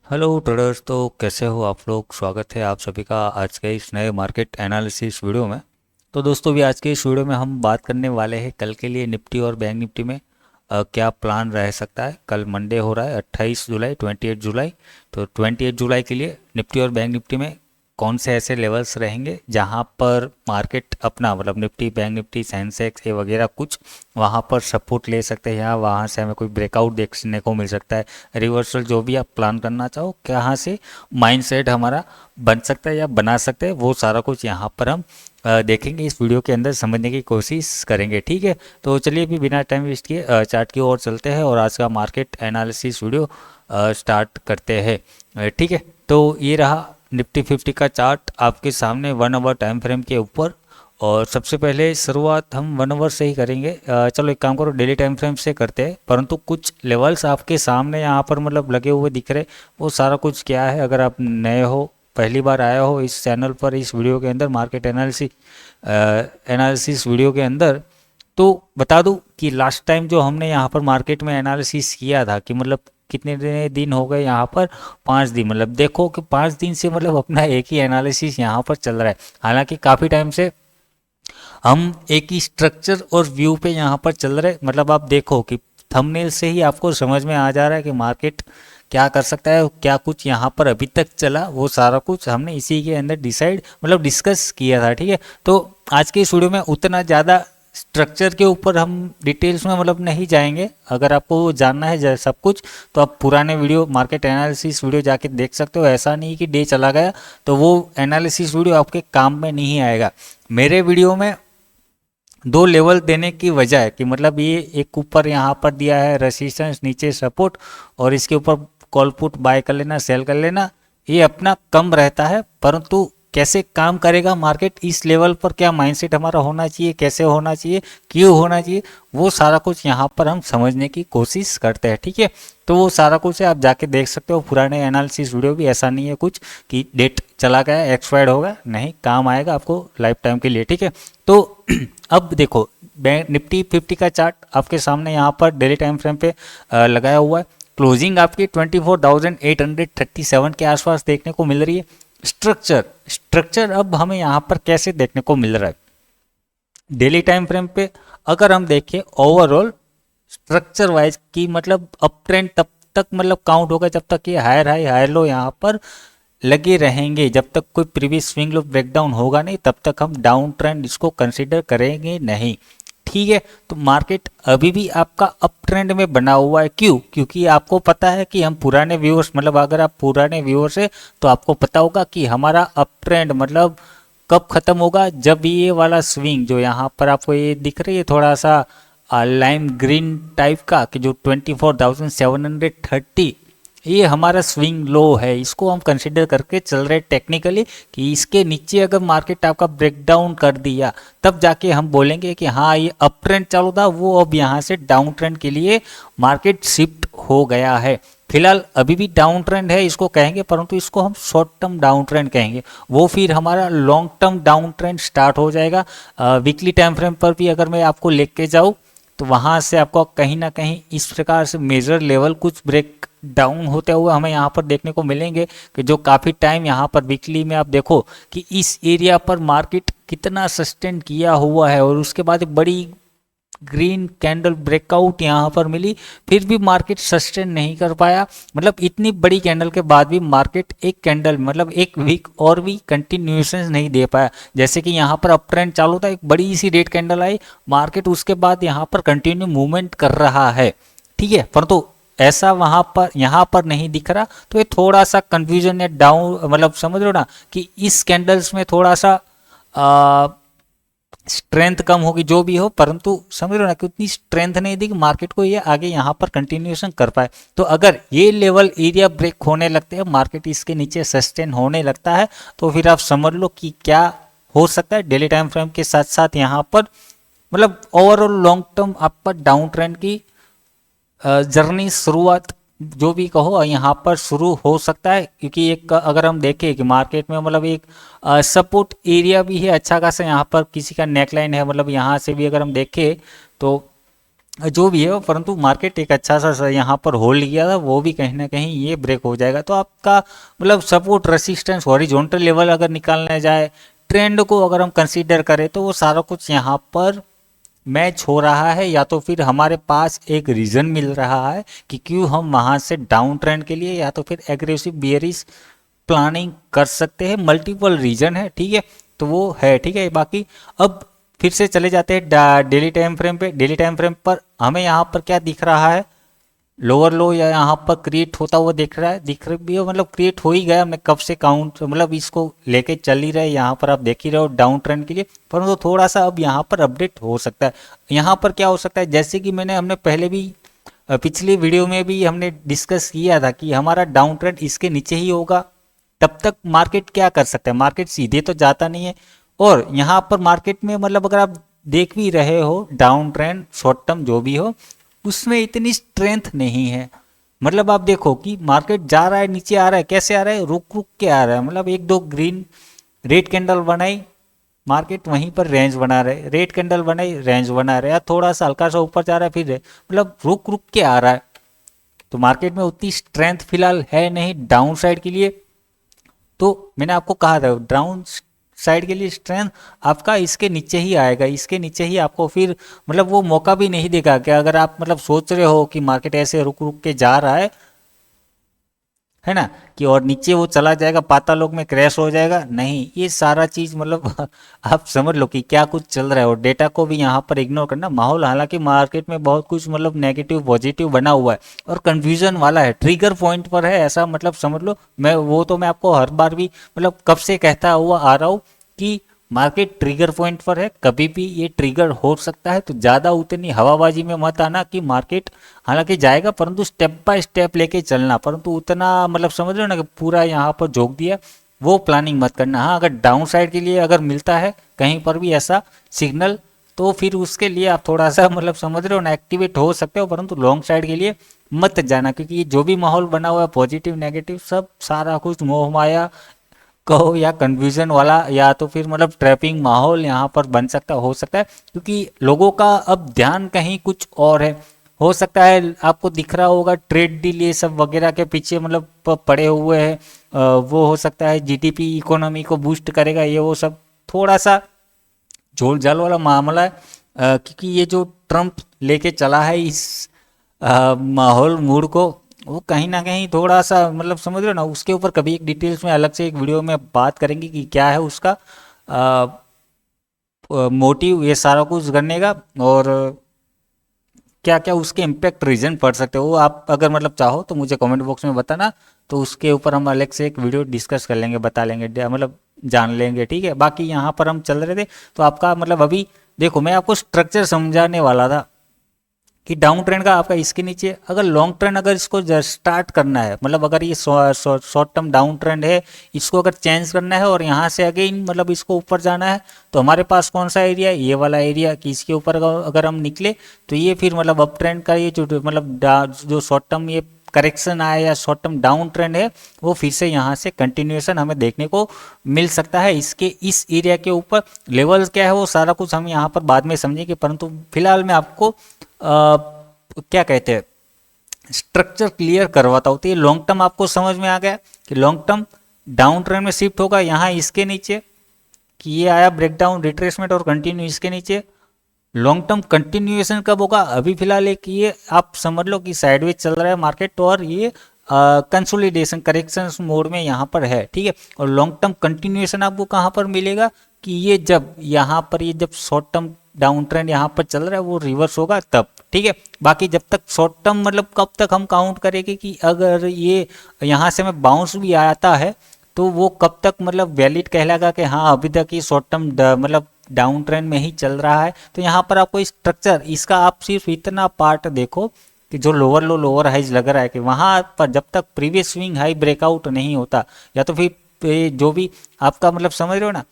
Hello traders. तो कैसे हो आप लोग। स्वागत है आप सभी का आज के इस नए मार्केट एनालिसिस वीडियो में। तो दोस्तों भी आज के इस वीडियो में हम बात करने वाले हैं कल के लिए निफ्टी और बैंक निफ्टी में क्या प्लान रह सकता है। कल मंडे हो रहा है 28 जुलाई 28 जुलाई। तो 28 जुलाई के लिए निफ्टी और बैंक निफ्टी में कौन से ऐसे लेवल्स रहेंगे जहां पर मार्केट अपना मतलब निफ्टी बैंक निफ्टी सेंसेक्स ये वगैरह कुछ वहां पर सपोर्ट ले सकते हैं या वहां से हमें कोई ब्रेकआउट देखने को मिल सकता है। रिवर्सल जो भी आप प्लान करना चाहो कहाँ से माइंडसेट हमारा बन सकता है या बना सकते हैं वो सारा कुछ यहाँ पर हम देखेंगे। इस वीडियो के अंदर समझने की कोशिश करेंगे। ठीक है, तो चलिए अभी बिना टाइम वेस्ट किए चार्ट की ओर चलते हैं और आज का मार्केट एनालिसिस वीडियो स्टार्ट करते हैं। ठीक है, तो ये रहा निफ्टी 50 का चार्ट आपके सामने 1 आवर टाइम फ्रेम के ऊपर। और सबसे पहले शुरुआत हम 1 आवर से ही करेंगे। चलो एक काम करो, डेली टाइम फ्रेम से करते हैं, परंतु कुछ लेवल्स आपके सामने यहाँ पर मतलब लगे हुए दिख रहे। वो सारा कुछ क्या है, अगर आप नए हो पहली बार आया हो इस चैनल पर इस वीडियो के अंदर मार्केट एनालिसिस वीडियो के अंदर, तो बता दूं कि लास्ट टाइम जो हमने यहाँ पर मार्केट में एनालिसिस किया था कि मतलब कितने दिन हो गए यहाँ पर 5 दिन। मतलब देखो कि 5 दिन से मतलब अपना एक ही एनालिसिस यहाँ पर चल रहा है। हालांकि काफ़ी टाइम से हम एक ही स्ट्रक्चर और व्यू पे यहाँ पर चल रहे। मतलब आप देखो कि थंबनेल से ही आपको समझ में आ जा रहा है कि मार्केट क्या कर सकता है, क्या कुछ यहाँ पर अभी तक चला, वो सारा कुछ हमने इसी के अंदर डिसाइड मतलब डिस्कस किया था। ठीक है, तो आज के इस वीडियो में उतना ज़्यादा स्ट्रक्चर के ऊपर हम डिटेल्स में मतलब नहीं जाएंगे। अगर आपको जानना है सब कुछ तो आप पुराने वीडियो मार्केट एनालिसिस वीडियो जाके देख सकते हो। ऐसा नहीं कि डे चला गया तो वो एनालिसिस वीडियो आपके काम में नहीं आएगा। मेरे वीडियो में दो लेवल देने की वजह है कि मतलब ये एक ऊपर यहाँ पर दिया है रेसिस्टेंस, नीचे सपोर्ट, और इसके ऊपर कॉल पुट बाय कर लेना सेल कर लेना, ये अपना कम रहता है। परंतु कैसे काम करेगा मार्केट इस लेवल पर, क्या माइंडसेट हमारा होना चाहिए, कैसे होना चाहिए, क्यों होना चाहिए, वो सारा कुछ यहाँ पर हम समझने की कोशिश करते हैं। ठीक है, तो वो सारा कुछ है, आप जाके देख सकते हो पुराने एनालिसिस वीडियो भी। ऐसा नहीं है कुछ कि डेट चला गया एक्सपायर्ड होगा, नहीं, काम आएगा आपको लाइफ टाइम के लिए। ठीक है, तो अब देखो बैंक निफ्टी 50 का चार्ट आपके सामने यहाँ पर डेली टाइम फ्रेम पे लगाया हुआ है। क्लोजिंग आपकी 24,837 के आसपास देखने को मिल रही है। स्ट्रक्चर स्ट्रक्चर अब हमें यहाँ पर कैसे देखने को मिल रहा है डेली टाइम फ्रेम पे, अगर हम देखें ओवरऑल स्ट्रक्चर वाइज की मतलब अप ट्रेंड तब तक मतलब काउंट होगा जब तक ये हायर हाई हायर लो यहाँ पर लगे रहेंगे। जब तक कोई प्रीवियस स्विंग लो ब्रेकडाउन होगा नहीं तब तक हम डाउन ट्रेंड इसको कंसीडर करेंगे नहीं। ठीक है, तो मार्केट अभी भी आपका अप ट्रेंड में बना हुआ है। क्यों? क्योंकि आपको पता है कि हम पुराने व्यूअर्स मतलब अगर आप पुराने व्यूअर्स है तो आपको पता होगा कि हमारा अप ट्रेंड मतलब कब खत्म होगा, जब ये वाला स्विंग जो यहाँ पर आपको ये दिख रही है थोड़ा सा लाइम ग्रीन टाइप का कि जो 24,730 ये हमारा स्विंग लो है, इसको हम कंसिडर करके चल रहे टेक्निकली कि इसके नीचे अगर मार्केट आपका ब्रेकडाउन कर दिया तब जाके हम बोलेंगे कि हाँ ये अप ट्रेंड चालू था, वो अब यहाँ से डाउन ट्रेंड के लिए मार्केट शिफ्ट हो गया है। फिलहाल अभी भी डाउन ट्रेंड है इसको कहेंगे, परंतु इसको हम शॉर्ट टर्म डाउन ट्रेंड कहेंगे। वो फिर हमारा long term down trend start हो जाएगा। वीकली टाइम फ्रेम पर भी अगर मैं आपको लेके जाऊँ तो वहाँ से आपको कहीं ना कहीं इस प्रकार से मेजर लेवल कुछ ब्रेक डाउन होते हुए हमें यहाँ पर देखने को मिलेंगे कि जो काफ़ी टाइम यहाँ पर वीकली में आप देखो कि इस एरिया पर मार्केट कितना सस्टेन किया हुआ है और उसके बाद एक बड़ी ग्रीन कैंडल ब्रेकआउट यहाँ पर मिली, फिर भी मार्केट सस्टेन नहीं कर पाया। मतलब इतनी बड़ी कैंडल के बाद भी मार्केट एक कैंडल मतलब एक वीक और भी कंटिन्यूएशन नहीं दे पाया। जैसे कि यहाँ पर अप ट्रेंड चालू था, एक बड़ी सी रेड कैंडल आई, मार्केट उसके बाद यहाँ पर कंटिन्यू मूवमेंट कर रहा है। ठीक है, परंतु ऐसा वहां पर यहाँ पर नहीं दिख रहा, तो ये थोड़ा सा कंफ्यूजन या डाउन मतलब समझ लो ना कि इस कैंडल्स में थोड़ा सा स्ट्रेंथ कम होगी जो भी हो, परंतु समझ लो ना कि उतनी स्ट्रेंथ नहीं दी कि मार्केट को ये आगे यहाँ पर कंटिन्यूएशन कर पाए। तो अगर ये लेवल एरिया ब्रेक होने लगते हैं, मार्केट इसके नीचे सस्टेन होने लगता है, तो फिर आप समझ लो कि क्या हो सकता है। डेली टाइम फ्रेम के साथ साथ यहाँ पर मतलब ओवरऑल लॉन्ग टर्म आप पर डाउन ट्रेंड की जर्नी शुरुआत जो भी कहो यहाँ पर शुरू हो सकता है। क्योंकि एक अगर हम देखें कि मार्केट में मतलब एक सपोर्ट एरिया भी है अच्छा खासा, यहाँ पर किसी का नेकलाइन है, मतलब यहाँ से भी अगर हम देखें तो जो भी है, परंतु मार्केट एक अच्छा सा यहाँ पर होल्ड किया था, वो भी कहीं ना कहीं ये ब्रेक हो जाएगा। तो आपका मतलब सपोर्ट रेसिस्टेंस हॉरिजॉन्टल लेवल अगर निकालने जाए, ट्रेंड को अगर हम कंसीडर करें, तो वो सारा कुछ यहाँ पर मैच हो रहा है। या तो फिर हमारे पास एक रीजन मिल रहा है कि क्यों हम वहां से डाउन ट्रेंड के लिए या तो फिर एग्रेसिव बियरिश प्लानिंग कर सकते हैं। मल्टीपल रीजन है, ठीक है, तो वो है, ठीक है। बाकी अब फिर से चले जाते हैं डेली टाइम फ्रेम पे। डेली टाइम फ्रेम पर हमें यहाँ पर क्या दिख रहा है, लोअर लो या यहाँ पर क्रिएट होता हुआ दिख रहा है, दिख रही भी है, मतलब क्रिएट हो ही गया। मैं कब से काउंट मतलब इसको लेके चल ही रहे, यहाँ पर आप देख ही रहे हो डाउन ट्रेंड के लिए, परंतु तो थोड़ा सा अब यहाँ पर अपडेट हो सकता है। यहाँ पर क्या हो सकता है, जैसे कि हमने पहले भी पिछली वीडियो में भी हमने डिस्कस किया था कि हमारा डाउन ट्रेंड इसके नीचे ही होगा, तब तक मार्केट क्या कर सकता है, मार्केट सीधे तो जाता नहीं है। और यहाँ पर मार्केट में मतलब अगर आप देख भी रहे हो डाउन ट्रेंड शॉर्ट टर्म जो भी हो, उसमें इतनी स्ट्रेंथ नहीं है। मतलब आप देखो कि मार्केट जा रहा है, नीचे आ रहा है, कैसे आ रहा है, रुक रुक के आ रहा है। मतलब एक दो ग्रीन रेड कैंडल बनाई, मार्केट वहीं पर रेंज बना रहे, रेड कैंडल बनाई, रेंज बना रहे, या थोड़ा सा हल्का सा ऊपर जा रहा है, फिर मतलब रुक रुक के आ रहा है। तो मार्केट में उतनी स्ट्रेंथ फिलहाल है नहीं डाउन साइड के लिए। तो मैंने आपको कहा था डाउन साइड के लिए स्ट्रेंथ आपका इसके नीचे ही आएगा, इसके नीचे ही आपको फिर मतलब वो मौका भी नहीं देगा कि अगर आप मतलब सोच रहे हो कि मार्केट ऐसे रुक रुक के जा रहा है ना, कि और नीचे वो चला जाएगा, पातालोक में क्रैश हो जाएगा, नहीं, ये सारा चीज मतलब आप समझ लो कि क्या कुछ चल रहा है। और डेटा को भी यहाँ पर इग्नोर करना, माहौल हालांकि मार्केट में बहुत कुछ मतलब नेगेटिव पॉजिटिव बना हुआ है और कंफ्यूजन वाला है, ट्रिगर पॉइंट पर है, ऐसा मतलब समझ लो। मैं आपको हर बार भी मतलब कब से कहता हुआ आ रहा हूँ कि मार्केट ट्रिगर पॉइंट पर है, कभी भी ये ट्रिगर हो सकता है। तो ज़्यादा उतनी हवाबाजी में मत आना कि मार्केट हालांकि जाएगा, परंतु स्टेप बाय स्टेप लेके चलना, परंतु उतना मतलब समझ रहे हो ना कि पूरा यहाँ पर झोंक दिया, वो प्लानिंग मत करना। हाँ, अगर डाउन साइड के लिए अगर मिलता है कहीं पर भी ऐसा सिग्नल, तो फिर उसके लिए आप थोड़ा सा मतलब समझ रहे हो ना एक्टिवेट हो सकते हो, परंतु लॉन्ग साइड के लिए मत जाना, क्योंकि ये जो भी माहौल बना हुआ है पॉजिटिव नेगेटिव सब सारा कुछ मोह माया कहो या कंफ्यूजन वाला, या तो फिर मतलब ट्रैपिंग माहौल यहाँ पर बन सकता हो सकता है, क्योंकि लोगों का अब ध्यान कहीं कुछ और है। हो सकता है आपको दिख रहा होगा ट्रेड डील ये सब वगैरह के पीछे मतलब पड़े हुए हैं, वो हो सकता है जीडीपी इकोनॉमी को बूस्ट करेगा, ये वो सब थोड़ा सा झोल झाल वाला मामला है। क्योंकि ये जो ट्रम्प लेके चला है इस माहौल मूड को, वो कहीं ना कहीं थोड़ा सा मतलब समझ रहे हो ना, उसके ऊपर कभी एक डिटेल्स में अलग से एक वीडियो में बात करेंगे कि क्या है उसका मोटिव ये सारा कुछ करने का, और क्या क्या उसके इम्पैक्ट रीजन पड़ सकते हो। वो आप अगर मतलब चाहो तो मुझे कमेंट बॉक्स में बताना, तो उसके ऊपर हम अलग से एक वीडियो डिस्कस कर लेंगे, बता लेंगे, मतलब जान लेंगे, ठीक है। बाकी यहाँ पर हम चल रहे थे, तो आपका मतलब अभी देखो मैं आपको स्ट्रक्चर समझाने वाला था कि डाउन ट्रेंड का आपका इसके नीचे, अगर लॉन्ग ट्रेंड अगर इसको स्टार्ट करना है, मतलब अगर ये शॉर्ट टर्म डाउन ट्रेंड है, इसको अगर चेंज करना है और यहाँ से अगेन मतलब इसको ऊपर जाना है, तो हमारे पास कौन सा एरिया है, ये वाला एरिया, कि इसके ऊपर अगर हम निकले तो ये फिर मतलब अप ट्रेंड का ये जो मतलब जो शॉर्ट टर्म ये करेक्शन आया या शॉर्ट टर्म डाउन ट्रेंड है, वो फिर से यहाँ से कंटिन्यूएशन हमें देखने को मिल सकता है। इसके इस एरिया के ऊपर लेवल क्या है वो सारा कुछ हम यहाँ पर बाद में समझेंगे, परंतु फिलहाल मैं आपको क्या कहते हैं स्ट्रक्चर क्लियर करवाता हूँ। तो ये लॉन्ग टर्म आपको समझ में आ गया कि लॉन्ग टर्म डाउन ट्रेंड में शिफ्ट होगा यहाँ इसके नीचे, कि ये आया ब्रेकडाउन रिट्रेसमेंट और कंटिन्यू इसके नीचे। लॉन्ग टर्म कंटिन्यूएशन कब होगा, अभी फिलहाल एक ये आप समझ लो कि साइडवेज चल रहा है मार्केट, और ये कंसोलिडेशन करेक्शन मोड में यहाँ पर है, ठीक है। और लॉन्ग टर्म कंटिन्यूएशन आपको कहाँ पर मिलेगा, कि ये जब यहाँ पर ये जब शॉर्ट टर्म डाउन ट्रेंड यहाँ पर चल रहा है वो रिवर्स होगा तब, ठीक है। बाकी जब तक शॉर्ट टर्म मतलब कब तक हम काउंट करेंगे कि अगर ये यहाँ से में बाउंस भी आता है तो वो कब तक मतलब वैलिड कहलाएगा कि हाँ अभी तक ये शॉर्ट टर्म मतलब डाउन ट्रेंड में ही चल रहा है। तो यहाँ पर आपको स्ट्रक्चर इसका आप सिर्फ इतना पार्ट देखो कि जो लोअर लो लोअर हाइज लग रहा है कि वहाँ पर जब तक प्रीवियस स्विंग हाई ब्रेकआउट नहीं होता, या तो फिर जो भी आपका मतलब समझ रहे हो ना,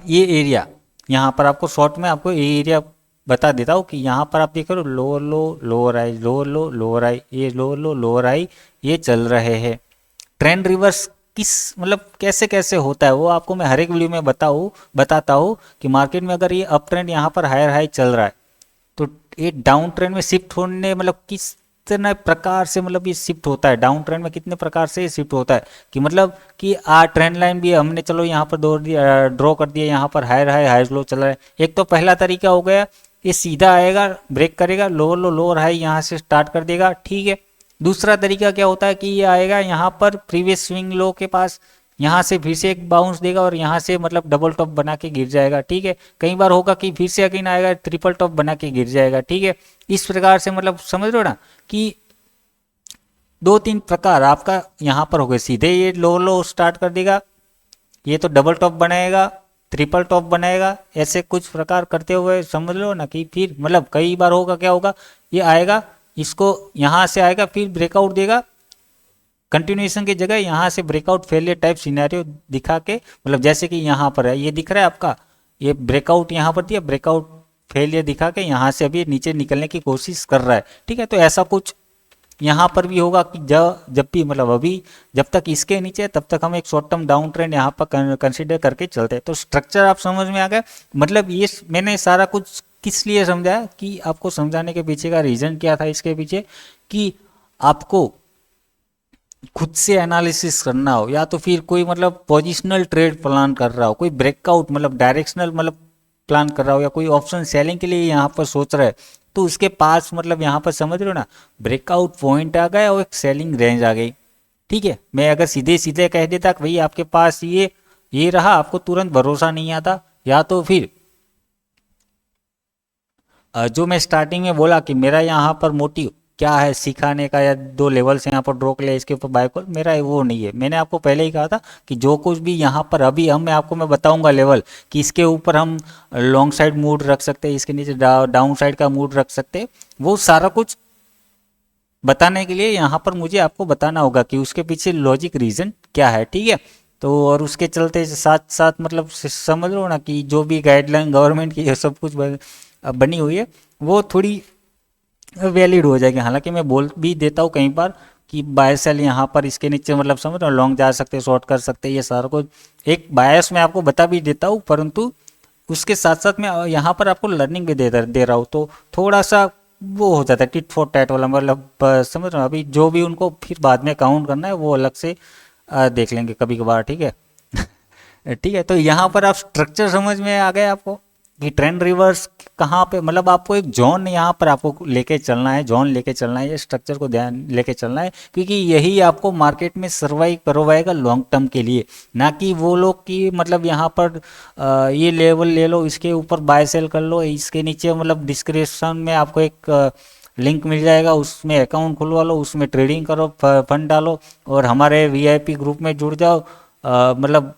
ये एरिया यहाँ पर आपको शॉर्ट में आपको ये एरिया बता देता हूँ कि यहाँ पर आप देख रहे हो लोअर लो लोअर आई, लोअर लो लोअर आई, ये लोअर लो लोअर आई ये चल रहे हैं। ट्रेंड रिवर्स किस मतलब कैसे कैसे होता है वो आपको मैं हर एक वीडियो में बताता हूँ कि मार्केट में अगर ये अप ट्रेंड यहाँ पर हायर हाई चल रहा है, तो ये डाउन ट्रेंड में शिफ्ट होने मतलब किस तरह प्रकार से मतलब ये शिफ्ट होता है, डाउन ट्रेंड में कितने प्रकार से शिफ्ट होता है कि मतलब कि ट्रेंड लाइन भी हमने चलो यहाँ पर ड्रॉ कर दिया, यहाँ पर हायर हाई हाई लो चल रहा है। एक तो पहला तरीका हो गया, ये सीधा आएगा ब्रेक करेगा, लोअर लो लोअर हाई यहाँ से स्टार्ट कर देगा, ठीक है। दूसरा तरीका क्या होता है कि ये आएगा यहाँ पर प्रीवियस स्विंग लो के पास, यहाँ से फिर से एक बाउंस देगा और यहाँ से मतलब डबल टॉप बना के गिर जाएगा, ठीक है। कई बार होगा कि फिर से अगेन आएगा ट्रिपल टॉप बना के गिर जाएगा, ठीक है। इस प्रकार से मतलब समझ रहे हो ना कि दो तीन प्रकार आपका यहाँ पर हो गए, सीधे ये लो लो स्टार्ट कर देगा, ये तो डबल टॉप बनाएगा, ट्रिपल टॉप बनाएगा, ऐसे कुछ प्रकार करते हुए समझ लो ना कि फिर मतलब कई बार होगा क्या होगा, ये आएगा इसको यहाँ से आएगा फिर ब्रेकआउट देगा, कंटिन्यूएशन की जगह यहाँ से ब्रेकआउट फेलियर टाइप सिनेरियो दिखा के, मतलब जैसे कि यहाँ पर है ये दिख रहा है आपका, ये ब्रेकआउट यहाँ पर दिया, ब्रेकआउट फेलियर दिखा के यहाँ से अभी नीचे निकलने की कोशिश कर रहा है, ठीक है। तो ऐसा कुछ यहाँ पर भी होगा कि जब भी मतलब अभी जब तक इसके नीचे तब तक हम एक शॉर्ट टर्म डाउन ट्रेंड यहाँ पर कंसीडर करके चलते हैं। तो स्ट्रक्चर आप समझ में आ गया, मतलब ये मैंने सारा कुछ किस लिए समझाया कि आपको समझाने के पीछे का रीजन क्या था, इसके पीछे कि आपको खुद से एनालिसिस करना हो, या तो फिर कोई मतलब पोजिशनल ट्रेड प्लान कर रहा हो, कोई ब्रेकआउट मतलब डायरेक्शनल मतलब प्लान कर रहा हो, या कोई ऑप्शन सेलिंग के लिए यहाँ पर सोच रहा है, तो उसके पास मतलब यहाँ पर समझ रहे हो ना ब्रेकआउट पॉइंट आ गया और एक सेलिंग रेंज आ गई, ठीक है। मैं अगर सीधे सीधे कह देता कि भाई आपके पास ये रहा, आपको तुरंत भरोसा नहीं आता, या तो फिर जो मैं स्टार्टिंग में बोला कि मेरा यहाँ पर मोटिव क्या है सिखाने का, या दो लेवल से यहाँ पर ड्रॉ कर लिया इसके ऊपर बाय कॉल, मेरा वो नहीं है। मैंने आपको पहले ही कहा था कि जो कुछ भी यहाँ पर अभी मैं बताऊंगा लेवल कि इसके ऊपर हम लॉन्ग साइड मूड रख सकते हैं, इसके नीचे डाउन साइड का मूड रख सकते हैं, वो सारा कुछ बताने के लिए यहाँ पर मुझे आपको बताना होगा कि उसके पीछे लॉजिक रीजन क्या है, ठीक है। तो और उसके चलते साथ साथ मतलब समझ लो ना कि जो भी गाइडलाइन गवर्नमेंट की सब कुछ बनी हुई है वो थोड़ी वैलिड हो जाएगी। हालांकि मैं बोल भी देता हूँ कई बार कि बाय सेल यहाँ पर इसके नीचे मतलब समझ लो लॉन्ग जा सकते हैं, शॉर्ट कर सकते हैं, ये सारा कुछ एक बायस में आपको बता भी देता हूँ, परंतु उसके साथ साथ मैं यहाँ पर आपको लर्निंग भी दे रहा हूँ, तो थोड़ा सा वो हो जाता है टिट फॉर टैट वाला, मतलब समझ रहे हो। अभी जो भी उनको फिर बाद में काउंट करना है वो अलग से देख लेंगे कभी कभार, ठीक है। ठीक है, तो यहाँ पर आप स्ट्रक्चर समझ में आ गए आपको कि ट्रेंड रिवर्स कहाँ पे, मतलब आपको एक जोन यहाँ पर आपको लेके चलना है, जोन लेके चलना है, ये स्ट्रक्चर को ध्यान लेके चलना है, क्योंकि यही आपको मार्केट में सर्वाइव करवाएगा लॉन्ग टर्म के लिए। ना कि वो लोग की मतलब यहाँ पर ये लेवल ले लो, इसके ऊपर बाय सेल कर लो, इसके नीचे मतलब डिस्क्रिप्शन में आपको एक लिंक मिल जाएगा, उसमें अकाउंट खुलवा लो, उसमें ट्रेडिंग करो, फंड डालो और हमारे वीआईपी ग्रुप में जुड़ जाओ, मतलब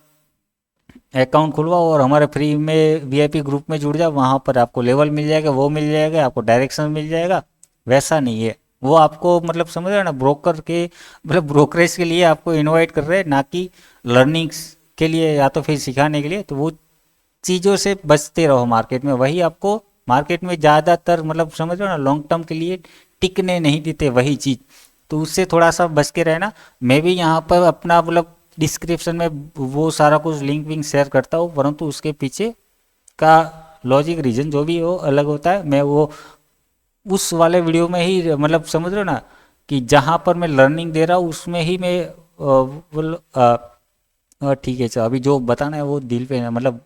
अकाउंट खुलवाओ और हमारे फ्री में वीआईपी ग्रुप में जुड़ जाओ, वहाँ पर आपको लेवल मिल जाएगा, वो मिल जाएगा, आपको डायरेक्शन मिल जाएगा। वैसा नहीं है, वो आपको मतलब समझ रहे हो ना ब्रोकर के मतलब ब्रोकरेज के लिए आपको इनवाइट कर रहे हैं, ना कि लर्निंग्स के लिए या तो फिर सिखाने के लिए। तो वो चीज़ों से बचते रहो मार्केट में, वही आपको मार्केट में ज़्यादातर मतलब समझ रहे हो ना लॉन्ग टर्म के लिए टिकने नहीं देते वही चीज़, तो उससे थोड़ा सा बच के रहना। मैं भी यहाँ पर अपना मतलब डिस्क्रिप्शन में वो सारा कुछ लिंक विंक शेयर करता हूँ, परंतु उसके पीछे का लॉजिक रीजन जो भी हो अलग होता है। मैं वो उस वाले वीडियो में ही मतलब समझ रहे हो ना कि जहाँ पर मैं लर्निंग दे रहा हूँ उसमें ही मैं ठीक है, चलो अभी जो बताना है वो दिल पे मतलब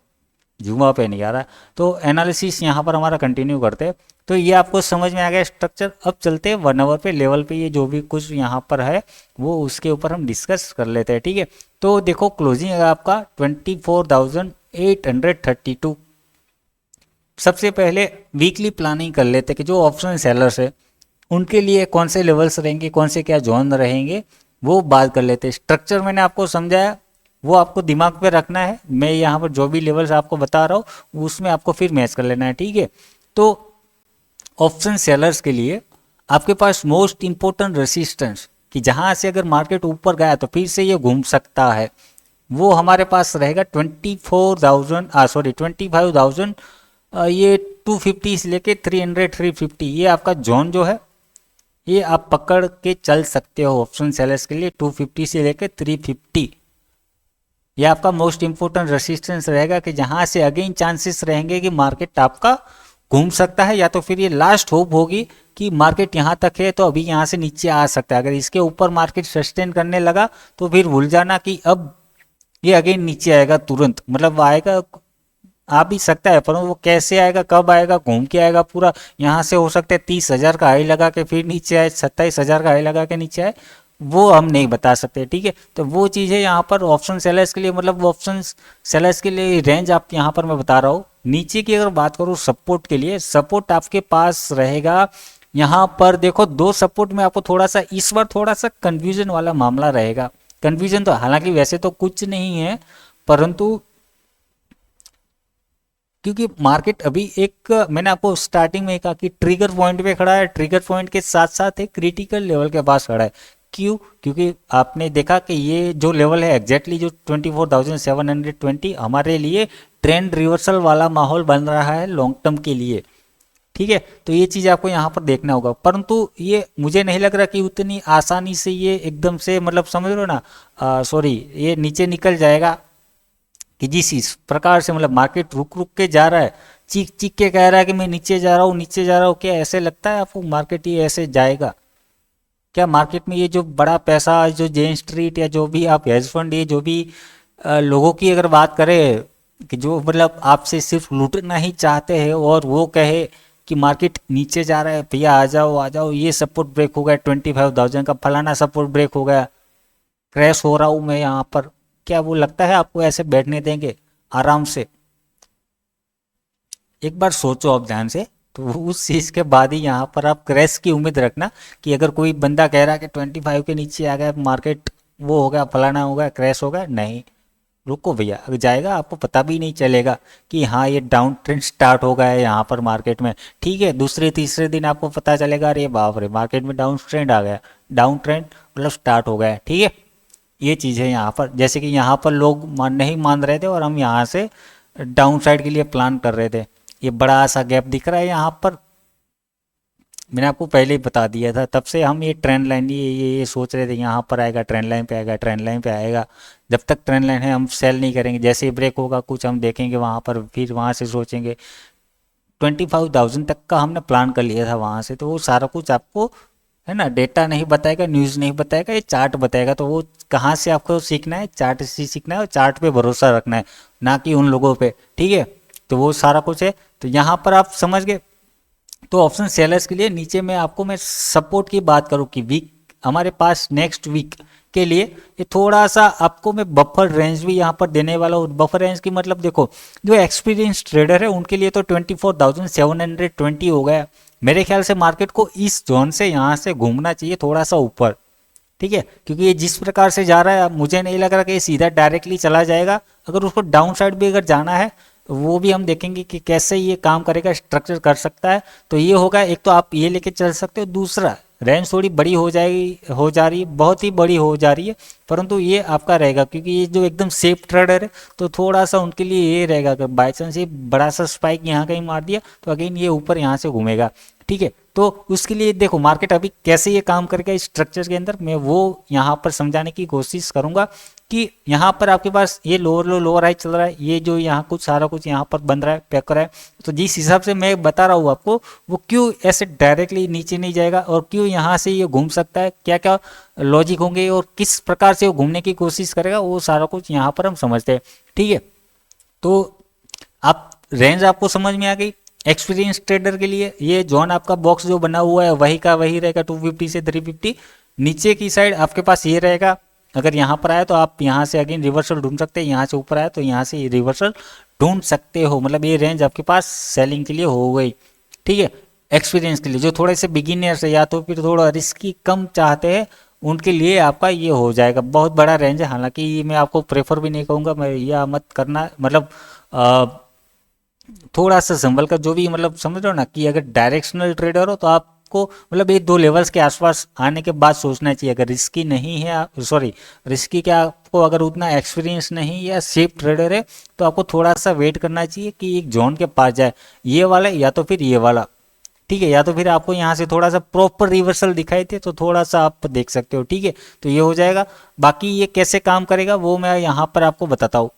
जुमा पे नहीं आ रहा। तो एनालिसिस यहाँ पर हमारा कंटिन्यू करते हैं। तो ये आपको समझ में आ गया स्ट्रक्चर। अब चलते हैं 1 आवर पे लेवल पे, ये जो भी कुछ यहाँ पर है वो उसके ऊपर हम डिस्कस कर लेते हैं, ठीक है। तो देखो क्लोजिंग है आपका 24,832। सबसे पहले वीकली प्लानिंग कर लेते हैं कि जो ऑप्शन सेलर्स है उनके लिए कौन से लेवल्स रहेंगे, कौन से क्या जोन रहेंगे, वो बात कर लेते हैं। स्ट्रक्चर मैंने आपको समझाया, वो आपको दिमाग पे रखना है। मैं यहाँ पर जो भी लेवल्स आपको बता रहा हूँ उसमें आपको फिर मैच कर लेना है, ठीक है। तो ऑप्शन सेलर्स के लिए आपके पास मोस्ट इंपॉर्टेंट रेसिस्टेंस कि जहाँ से अगर मार्केट ऊपर गया तो फिर से ये घूम सकता है, वो हमारे पास रहेगा 25,000 ये 250 से लेके 300 350, ये आपका जोन जो है ये आप पकड़ के चल सकते हो ऑप्शन सेलर्स के लिए। 250 से लेके 350 ये आपका मोस्ट इंपोर्टेंट रेसिस्टेंस रहेगा कि जहां से अगेन चांसेस रहेंगे कि मार्केट आपका घूम सकता है, या तो फिर ये लास्ट होप होगी कि मार्केट यहाँ तक है तो अभी यहाँ से नीचे आ सकता है। अगर इसके ऊपर मार्केट सस्टेन करने लगा तो फिर भूल जाना कि अब ये अगेन नीचे आएगा तुरंत, मतलब आएगा, आ भी सकता है, पर वो कैसे आएगा, कब आएगा, घूम के आएगा पूरा, यहाँ से हो सकता है 30,000 का हाई लगा के फिर नीचे आए, 27,000 का हाई लगा के नीचे आए, वो हम नहीं बता सकते। ठीक है, तो वो चीज़ है यहाँ पर ऑप्शन सेलर्स के लिए, मतलब ऑप्शन सेलर्स के लिए रेंज आप यहाँ पर मैं बता रहा हूँ। नीचे की अगर बात करूँ सपोर्ट के लिए, सपोर्ट आपके पास रहेगा यहाँ पर, देखो दो सपोर्ट में आपको थोड़ा सा इस बार थोड़ा सा कंफ्यूजन वाला मामला रहेगा। कंफ्यूजन तो हालांकि वैसे तो कुछ नहीं है, परंतु क्योंकि मार्केट अभी एक, मैंने आपको स्टार्टिंग में कहा कि ट्रिगर पॉइंट पे खड़ा है, ट्रिगर पॉइंट के साथ साथ एक क्रिटिकल लेवल के पास खड़ा है। क्यों? क्योंकि आपने देखा कि ये जो लेवल है एग्जैक्टली जो 24,720 हमारे लिए ट्रेंड रिवर्सल वाला माहौल बन रहा है लॉन्ग टर्म के लिए। ठीक है, तो ये चीज़ आपको यहाँ पर देखना होगा, परंतु ये मुझे नहीं लग रहा कि उतनी आसानी से ये एकदम से, मतलब समझ रहे हो ना, सॉरी, ये नीचे निकल जाएगा कि जिस इस प्रकार से, मतलब मार्केट रुक रुक के जा रहा है, चीख चीख के कह रहा है कि मैं नीचे जा रहा हूँ, नीचे जा रहा हूँ, क्या ऐसे लगता है आपको मार्केट ये ऐसे जाएगा? क्या मार्केट में ये जो बड़ा पैसा, जो जेन स्ट्रीट या जो भी आप हेज फंड, ये जो भी लोगों की अगर बात करें कि जो मतलब आपसे सिर्फ लूटना ही चाहते हैं, और वो कहे कि मार्केट नीचे जा रहा है, भैया आ जाओ आ जाओ, ये सपोर्ट ब्रेक हो गया 25,000 का, फलाना सपोर्ट ब्रेक हो गया, क्रैश हो रहा हूँ मैं यहाँ पर, क्या वो लगता है आपको ऐसे बैठने देंगे आराम से? एक बार सोचो आप ध्यान से, तो उस चीज़ के बाद ही यहाँ पर आप क्रैश की उम्मीद रखना कि अगर कोई बंदा कह रहा है कि 25 के नीचे आ गया मार्केट, वो हो गया, फलाना हो गया, क्रैश हो गया, नहीं, रुको भैया, अगर जाएगा आपको पता भी नहीं चलेगा कि हाँ ये डाउन ट्रेंड स्टार्ट हो गया है यहाँ पर मार्केट में। ठीक है, दूसरे तीसरे दिन आपको पता चलेगा अरे बाप रे मार्केट में डाउन ट्रेंड आ गया, डाउन ट्रेंड मतलब स्टार्ट हो गया है। ठीक है, ये चीज़ है यहाँ पर, जैसे कि यहाँ पर लोग नहीं मान रहे थे और हम यहाँ से डाउन साइड के लिए प्लान कर रहे थे। ये बड़ा सा गैप दिख रहा है यहाँ पर, मैंने आपको पहले ही बता दिया था, तब से हम ये ट्रेंड लाइन ये सोच रहे थे यहाँ पर आएगा, ट्रेंड लाइन पे आएगा, ट्रेंड लाइन पे आएगा। जब तक ट्रेंड लाइन है हम सेल नहीं करेंगे, जैसे ही ब्रेक होगा कुछ हम देखेंगे वहाँ पर, फिर वहाँ से सोचेंगे। 25,000 तक का हमने प्लान कर लिया था वहाँ से, तो वो सारा कुछ आपको है ना, डेटा नहीं बताएगा, न्यूज़ नहीं बताएगा, ये चार्ट बताएगा। तो वो कहाँ से आपको सीखना है, चार्ट से सीखना है, और चार्ट पे भरोसा रखना है, ना कि उन लोगों पे। ठीक है, तो वो सारा कुछ है, तो यहाँ पर आप समझ गए। तो ऑप्शन सेलर्स के लिए नीचे में आपको मैं सपोर्ट की बात करूँ कि वीक हमारे पास नेक्स्ट वीक के लिए ये थोड़ा सा आपको मैं बफर रेंज भी यहाँ पर देने वाला हूँ। बफर रेंज की मतलब देखो, जो एक्सपीरियंस ट्रेडर है उनके लिए तो 24,720 हो गया। मेरे ख्याल से मार्केट को इस जोन से यहाँ से घूमना चाहिए थोड़ा सा ऊपर। ठीक है, क्योंकि ये जिस प्रकार से जा रहा है मुझे नहीं लग रहा कि ये सीधा डायरेक्टली चला जाएगा। अगर उसको डाउन साइड भी अगर जाना है वो भी हम देखेंगे कि कैसे ये काम करेगा, स्ट्रक्चर कर सकता है। तो ये होगा, एक तो आप ये लेके चल सकते हो, दूसरा रेंज थोड़ी बड़ी हो जाएगी, हो जा रही है, बहुत ही बड़ी हो जा रही है, परंतु ये आपका रहेगा क्योंकि ये जो एकदम सेफ ट्रेडर है तो थोड़ा सा उनके लिए ये रहेगा कि बाई चांस ये बड़ा सा स्पाइक यहाँ कहीं मार दिया तो अगेन ये ऊपर यहाँ से घूमेगा। ठीक है, तो उसके लिए देखो मार्केट अभी कैसे ये काम करेगा इस स्ट्रक्चर के अंदर, मैं वो यहाँ पर समझाने की कोशिश करूंगा कि यहाँ पर आपके पास ये लोअर लो लोअर हाई चल रहा है, ये जो यहाँ कुछ सारा कुछ यहाँ पर बन रहा है, पैक कर रहा है, तो जिस हिसाब से मैं बता रहा हूँ आपको वो क्यों ऐसे डायरेक्टली नीचे नहीं जाएगा और क्यों यहाँ से ये घूम सकता है, क्या क्या लॉजिक होंगे और किस प्रकार से वो घूमने की कोशिश करेगा, वो सारा कुछ यहाँ पर हम समझते हैं। ठीक है, तो आप रेंज आपको समझ में आ गई। एक्सपीरियंस ट्रेडर के लिए ये जोन आपका बॉक्स जो बना हुआ है वही का वही रहेगा, 250 से 350। नीचे की साइड आपके पास ये रहेगा, अगर यहाँ पर आए तो आप यहाँ से अगेन रिवर्सल ढूंढ सकते हैं, यहाँ से ऊपर आए तो यहाँ से रिवर्सल ढूंढ सकते हो, मतलब ये रेंज आपके पास सेलिंग के लिए हो गई। ठीक है, एक्सपीरियंस के लिए जो थोड़े से बिगिनर्स है या तो फिर थोड़ा रिस्की कम चाहते हैं उनके लिए आपका ये हो जाएगा। बहुत बड़ा रेंज है, हालांकि मैं आपको प्रेफर भी नहीं कहूँगा, मैं यह मत करना, मतलब थोड़ा सा संभल कर, जो भी मतलब समझ रहे हो ना कि अगर डायरेक्शनल ट्रेडर हो तो आपको मतलब एक दो लेवल्स के आसपास आने के बाद सोचना चाहिए। अगर रिस्की नहीं है, सॉरी रिस्की क्या, आपको अगर उतना एक्सपीरियंस नहीं या सेफ ट्रेडर है तो आपको थोड़ा सा वेट करना चाहिए कि एक जोन के पास जाए, ये वाला या तो फिर ये वाला। ठीक है, या तो फिर आपको यहाँ से थोड़ा सा प्रॉपर रिवर्सल दिखाई दे तो थोड़ा सा आप देख सकते हो। ठीक है, तो ये हो जाएगा। बाकी ये कैसे काम करेगा वो मैं यहाँ पर आपको बताता हूँ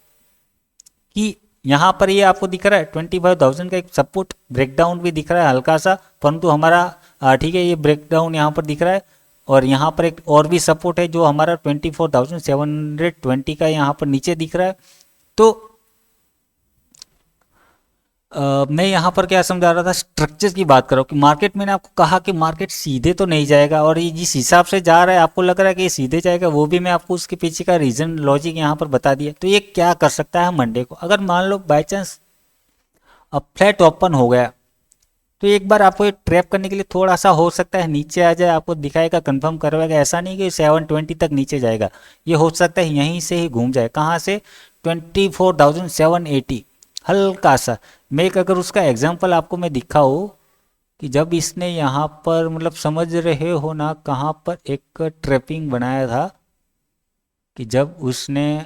कि यहाँ पर ये आपको दिख रहा है 25,000 का एक सपोर्ट ब्रेकडाउन भी दिख रहा है हल्का सा, परंतु हमारा ठीक है ये ब्रेकडाउन यहाँ पर दिख रहा है। और यहाँ पर एक और भी सपोर्ट है जो हमारा 24,720 का यहाँ पर नीचे दिख रहा है। तो मैं यहाँ पर क्या समझा रहा था, स्ट्रक्चर की बात करो कि मार्केट, मैंने आपको कहा कि मार्केट सीधे तो नहीं जाएगा, और ये जिस हिसाब से जा रहा है आपको लग रहा है कि ये सीधे जाएगा, वो भी मैं आपको उसके पीछे का रीजन लॉजिक यहाँ पर बता दिया। तो ये क्या कर सकता है मंडे को, अगर मान लो बाई चांस अब फ्लैट ओपन हो गया, तो एक बार आपको ये ट्रैप करने के लिए थोड़ा सा हो सकता है नीचे आ जाए, आपको दिखाएगा कंफर्म करवाएगा, ऐसा नहीं कि 720 तक नीचे जाएगा, ये हो सकता है यहीं से ही घूम जाए, कहाँ से 24,780 हल्का सा। मैं एक अगर उसका एग्जांपल आपको मैं दिखाऊँ कि जब इसने यहाँ पर मतलब समझ रहे हो ना कहाँ पर एक ट्रैपिंग बनाया था, कि जब उसने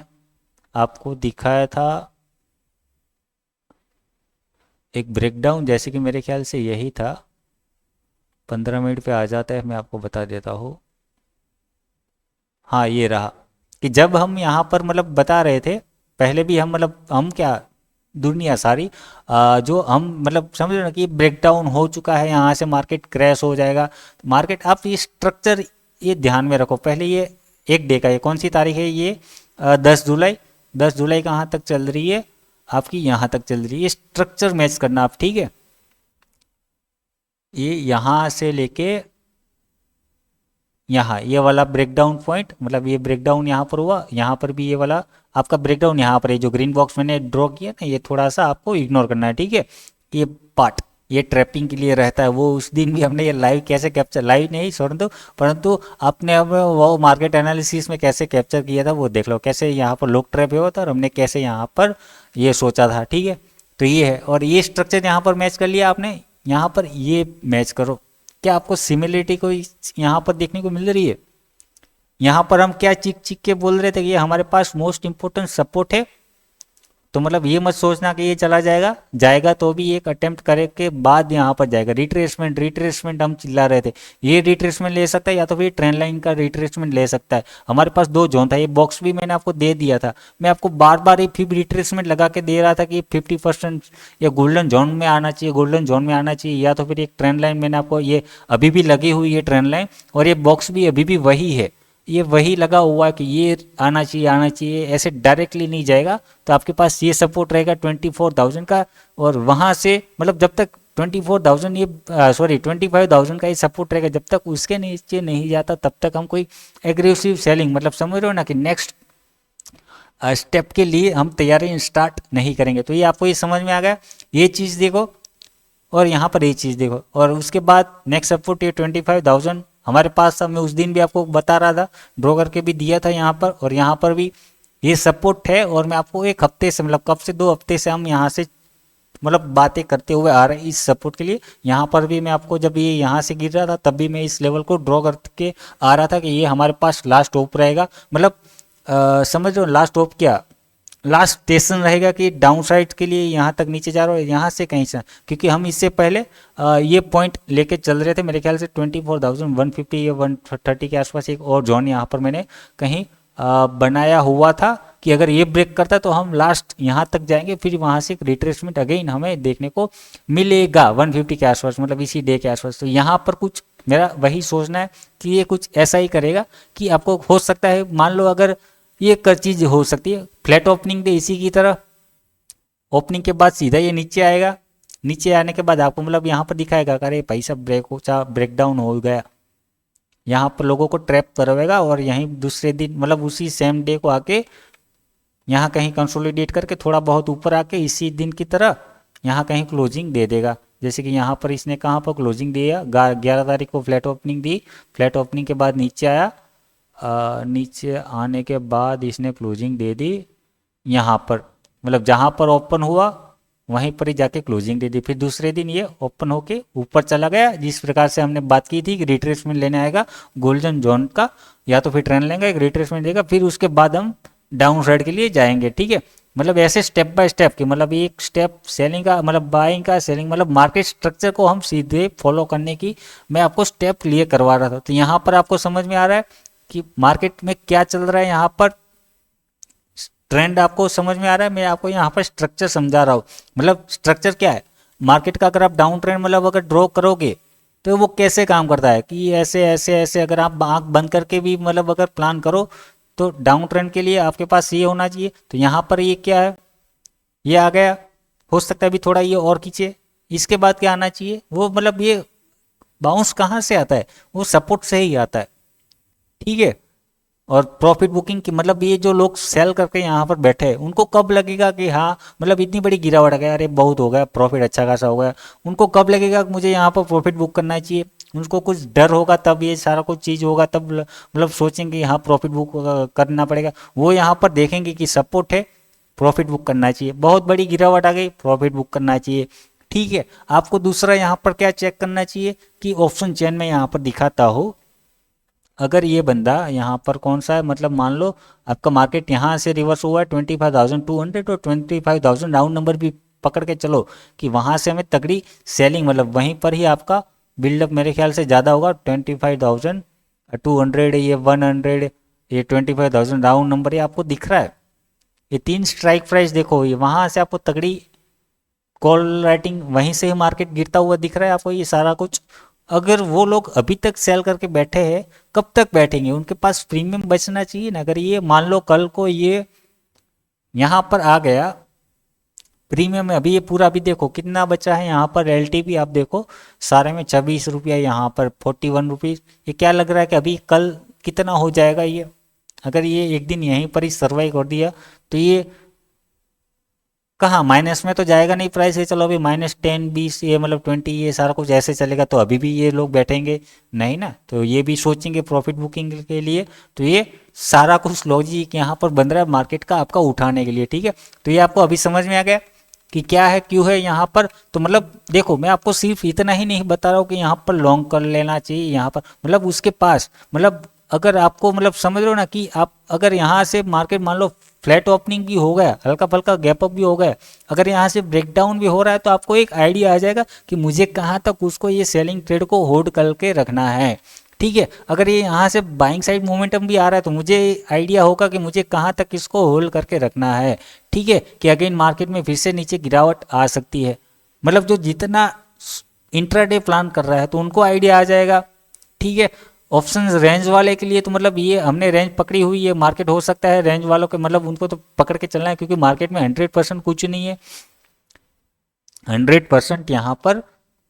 आपको दिखाया था एक ब्रेकडाउन, जैसे कि मेरे ख्याल से यही था, 15 मिनट पे आ जाता है, मैं आपको बता देता हूँ। हाँ ये रहा, कि जब हम यहाँ पर मतलब बता रहे थे पहले भी, हम मतलब हम क्या दुनिया सारी जो हम मतलब समझ रहे हो ना कि ब्रेकडाउन हो चुका है, यहाँ से मार्केट क्रैश हो जाएगा। मार्केट आप ये स्ट्रक्चर ये ध्यान में रखो, पहले ये एक डे का, ये कौन सी तारीख है, ये 10 जुलाई, 10 जुलाई कहाँ तक चल रही है आपकी, यहाँ तक चल रही है। ये स्ट्रक्चर मैच करना आप, ठीक है, ये यहाँ से लेके यहाँ ये वाला ब्रेकडाउन पॉइंट, मतलब ये ब्रेकडाउन यहाँ पर हुआ, यहाँ पर भी ये वाला आपका ब्रेकडाउन यहाँ पर है, जो ग्रीन बॉक्स मैंने ड्रॉ किया ना, ये थोड़ा सा आपको इग्नोर करना है, ठीक है। ये पार्ट ये ट्रैपिंग के लिए रहता है, वो उस दिन भी हमने ये लाइव कैसे कैप्चर, लाइव नहीं छोड़ दो, परंतु अपने अब वो मार्केट एनालिसिस में कैसे कैप्चर किया था वो देख लो, कैसे यहाँ पर लोग ट्रैप हुआ था और हमने कैसे यहाँ पर ये सोचा था, ठीक है। तो ये है, और ये स्ट्रक्चर यहाँ पर मैच कर लिया आपने, यहाँ पर ये मैच करो, क्या आपको सिमिलरिटी को यहाँ पर देखने को मिल रही है। यहाँ पर हम क्या चिक चिक के बोल रहे थे कि ये हमारे पास मोस्ट इंपोर्टेंट सपोर्ट है, तो मतलब ये मत सोचना कि ये चला जाएगा, जाएगा तो भी एक अटेम्प्ट करे के बाद यहाँ पर जाएगा। रिट्रेसमेंट रिट्रेसमेंट हम चिल्ला रहे थे, ये रिट्रेसमेंट ले सकता है या तो फिर ट्रेंड लाइन का रिट्रेसमेंट ले सकता है। हमारे पास दो जोन था, ये बॉक्स भी मैंने आपको दे दिया था, मैं आपको बार बार ये फिर रिट्रेसमेंट लगा के दे रहा था कि 50% या गोल्डन जोन में आना चाहिए, गोल्डन जोन में आना चाहिए, या तो फिर एक ट्रेंड लाइन मैंने आपको, ये अभी भी लगी हुई है ट्रेंड लाइन, और ये बॉक्स भी अभी भी वही है, ये वही लगा हुआ है कि ये आना चाहिए आना चाहिए, ऐसे डायरेक्टली नहीं जाएगा। तो आपके पास ये सपोर्ट रहेगा 24,000 का, और वहाँ से मतलब जब तक 24,000 ये सॉरी 25,000 का ये सपोर्ट रहेगा, जब तक उसके नीचे नहीं जाता तब तक हम कोई एग्रेसिव सेलिंग, मतलब समझ रहे हो ना कि नेक्स्ट स्टेप के लिए हम तैयारी स्टार्ट नहीं करेंगे। तो ये आपको ये समझ में आ गया, ये चीज़ देखो और यहाँ पर ये चीज़ देखो, और उसके बाद नेक्स्ट सपोर्ट ये 25,000 हमारे पास था, मैं उस दिन भी आपको बता रहा था, ड्रॉ करके भी दिया था यहाँ पर, और यहाँ पर भी ये सपोर्ट है। और मैं आपको एक हफ्ते से, मतलब कब से, 2 हफ्ते से हम यहाँ से मतलब बातें करते हुए आ रहे हैं इस सपोर्ट के लिए। यहाँ पर भी मैं आपको, जब ये यहाँ से गिर रहा था तब भी मैं इस लेवल को ड्रॉ करके आ रहा था कि ये हमारे पास लास्ट होप रहेगा, मतलब समझ लो लास्ट होप क्या, लास्ट स्टेशन रहेगा कि डाउन साइड के लिए यहाँ तक नीचे जा रहा है, यहाँ से कहीं से, क्योंकि हम इससे पहले ये पॉइंट लेके चल रहे थे, मेरे ख्याल से 24,150 या 130 के आसपास एक और जोन यहाँ पर मैंने कहीं बनाया हुआ था कि अगर ये ब्रेक करता तो हम लास्ट यहाँ तक जाएंगे, फिर वहाँ से एक रिट्रेसमेंट अगेन हमें देखने को मिलेगा 150 के आसपास, मतलब इसी डे के आसपास। तो यहाँ पर कुछ मेरा वही सोचना है कि ये कुछ ऐसा ही करेगा कि आपको हो सकता है, मान लो अगर ये एक चीज़ हो सकती है, फ्लैट ओपनिंग दे इसी की तरह, ओपनिंग के बाद सीधा ये नीचे आएगा, नीचे आने के बाद आपको मतलब यहाँ पर दिखाएगा अरे पैसा ब्रेक हो ब्रेक डाउन हो गया, यहाँ पर लोगों को ट्रैप करवाएगा, और यहीं दूसरे दिन मतलब उसी सेम डे को आके यहाँ कहीं कंसोलिडेट करके थोड़ा बहुत ऊपर आके इसी दिन की तरह यहाँ कहीं क्लोजिंग दे देगा। जैसे कि यहाँ पर इसने कहाँ पर क्लोजिंग दिया, 11 तारीख को फ्लैट ओपनिंग दी, फ्लैट ओपनिंग के बाद नीचे आया, नीचे आने के बाद इसने क्लोजिंग दे दी यहाँ पर, मतलब जहाँ पर ओपन हुआ वहीं पर ही जाके क्लोजिंग दे दी। फिर दूसरे दिन ये ओपन होके ऊपर चला गया, जिस प्रकार से हमने बात की थी कि रिट्रेसमेंट लेने आएगा गोल्डन जोन का, या तो फिर ट्रेंड लेंगे, एक रिट्रेसमेंट देगा, फिर उसके बाद हम डाउन साइड के लिए जाएंगे, ठीक है। मतलब ऐसे स्टेप बाय स्टेप की, मतलब एक स्टेप सेलिंग का, मतलब बाइंग का, सेलिंग, मतलब मार्केट स्ट्रक्चर को हम सीधे फॉलो करने की मैं आपको स्टेप क्लियर करवा रहा था। तो यहाँ पर आपको समझ में आ रहा है कि मार्केट में क्या चल रहा है। यहाँ पर ट्रेंड आपको समझ में आ रहा है? मैं आपको यहाँ पर स्ट्रक्चर समझा रहा हूँ। मतलब स्ट्रक्चर क्या है मार्केट का, अगर आप डाउन ट्रेंड मतलब अगर ड्रॉ करोगे तो वो कैसे काम करता है कि ऐसे ऐसे ऐसे अगर आप आंख बंद करके भी मतलब अगर प्लान करो तो डाउन ट्रेंड के लिए आपके पास ये होना चाहिए। तो यहाँ पर ये क्या है, ये आ गया, हो सकता है अभी थोड़ा ये और खींचे। इसके बाद क्या आना चाहिए, वो मतलब ये बाउंस कहाँ से आता है, वो सपोर्ट से ही आता है, ठीक है। और प्रॉफिट बुकिंग की मतलब ये जो लोग सेल करके यहाँ पर बैठे हैं उनको कब लगेगा कि हाँ मतलब इतनी बड़ी गिरावट आ गया, अरे बहुत हो गया, प्रॉफिट अच्छा खासा हो गया, उनको कब लगेगा कि मुझे यहाँ पर प्रॉफिट बुक करना चाहिए। उनको कुछ डर होगा तब ये सारा कुछ चीज़ होगा, तब मतलब सोचेंगे यहाँ प्रॉफिट बुक करना पड़ेगा। वो यहाँ पर देखेंगे कि सपोर्ट है, प्रॉफिट बुक करना चाहिए, बहुत बड़ी गिरावट आ गई, प्रॉफिट बुक करना चाहिए, ठीक है। आपको दूसरा यहाँ पर क्या चेक करना चाहिए कि ऑप्शन चेन में यहाँ पर दिखाता हो, अगर ये बंदा यहाँ पर कौन सा है, मतलब मान लो आपका मार्केट यहाँ से रिवर्स हुआ है 25,200 और 25,000 राउंड नंबर भी पकड़ के चलो कि वहाँ से हमें तगड़ी सेलिंग, मतलब वहीं पर ही आपका बिल्डअप मेरे ख्याल से ज़्यादा होगा। 25,200, ये 100, ये 25,000 राउंड नंबर ये आपको दिख रहा है। ये तीन स्ट्राइक प्राइस देखो, ये वहाँ से आपको तगड़ी कॉल राइटिंग, वहीं से ही मार्केट गिरता हुआ दिख रहा है आपको ये सारा कुछ। अगर वो लोग अभी तक सेल करके बैठे हैं, कब तक बैठेंगे, उनके पास प्रीमियम बचना चाहिए ना। अगर ये मान लो कल को ये यहाँ पर आ गया प्रीमियम में, अभी ये पूरा अभी देखो कितना बचा है यहाँ पर, एलटीवी आप देखो सारे में 26 रुपया, यहाँ पर 41 रुपीज़। ये क्या लग रहा है कि अभी कल कितना हो जाएगा ये, अगर ये एक दिन यहीं पर ही सर्वाइव कर दिया तो ये कहाँ माइनस में तो जाएगा नहीं प्राइस, ये चलो अभी -10 20 ये मतलब 20 ये सारा कुछ ऐसे चलेगा तो अभी भी ये लोग बैठेंगे नहीं ना, तो ये भी सोचेंगे प्रॉफिट बुकिंग के लिए। तो ये सारा कुछ लॉजिक यहाँ पर बन रहा है मार्केट का आपका उठाने के लिए, ठीक है। तो ये आपको अभी समझ में आ गया कि क्या है क्यों है यहाँ पर। तो मतलब देखो मैं आपको सिर्फ इतना ही नहीं बता रहा हूँ कि यहाँ पर लॉन्ग कर लेना चाहिए, यहाँ पर मतलब उसके पास मतलब अगर आपको मतलब समझ लो ना कि आप अगर यहाँ से मार्केट मान लो फ्लैट ओपनिंग भी हो गया, हल्का फल्का गैप अप भी हो गया, अगर यहाँ से ब्रेकडाउन भी हो रहा है तो आपको एक आइडिया आ जाएगा कि मुझे कहाँ तक उसको ये सेलिंग ट्रेड को होल्ड करके रखना है, ठीक है। अगर ये यहाँ से बाइंग साइड मोमेंटम भी आ रहा है तो मुझे आइडिया होगा कि मुझे कहाँ तक इसको होल्ड करके रखना है, ठीक है, कि अगेन मार्केट में फिर से नीचे गिरावट आ सकती है। मतलब जो जितना इंट्राडे प्लान कर रहा है तो उनको आइडिया आ जाएगा, ठीक है। ऑप्शन रेंज वाले के लिए तो मतलब ये हमने रेंज पकड़ी हुई है, मार्केट हो सकता है रेंज वालों के मतलब उनको तो पकड़ के चलना है क्योंकि मार्केट में 100% कुछ नहीं है, 100% यहाँ पर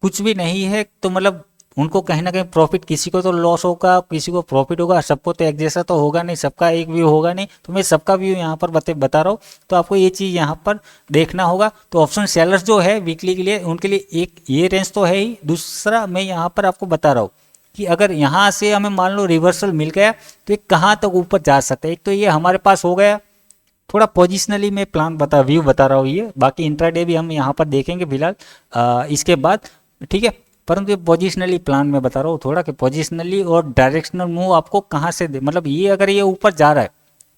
कुछ भी नहीं है। तो मतलब उनको कहीं ना कहीं प्रॉफिट, किसी को तो लॉस होगा किसी को प्रॉफिट होगा, सबको तो एक जैसा तो होगा नहीं, सबका एक व्यू होगा नहीं, तो मैं सबका व्यू यहाँ पर बता रहा हूँ। तो आपको ये चीज़ यहाँ पर देखना होगा। तो ऑप्शन सेलर्स जो है वीकली के लिए उनके लिए एक ये रेंज तो है ही, दूसरा मैं यहाँ पर आपको बता रहा हूँ कि अगर यहाँ से हमें मान लो रिवर्सल मिल गया तो ये कहाँ तक ऊपर जा सकता है। एक तो ये हमारे पास हो गया थोड़ा पोजिशनली मैं प्लान व्यू बता रहा हूँ ये, बाकी इंट्राडे भी हम यहाँ पर देखेंगे फिलहाल इसके बाद, ठीक है। परंतु ये पोजिशनली प्लान में बता रहा हूँ थोड़ा कि पोजिशनली और डायरेक्शनल मूव आपको कहाँ से दे, मतलब ये अगर ये ऊपर जा रहा है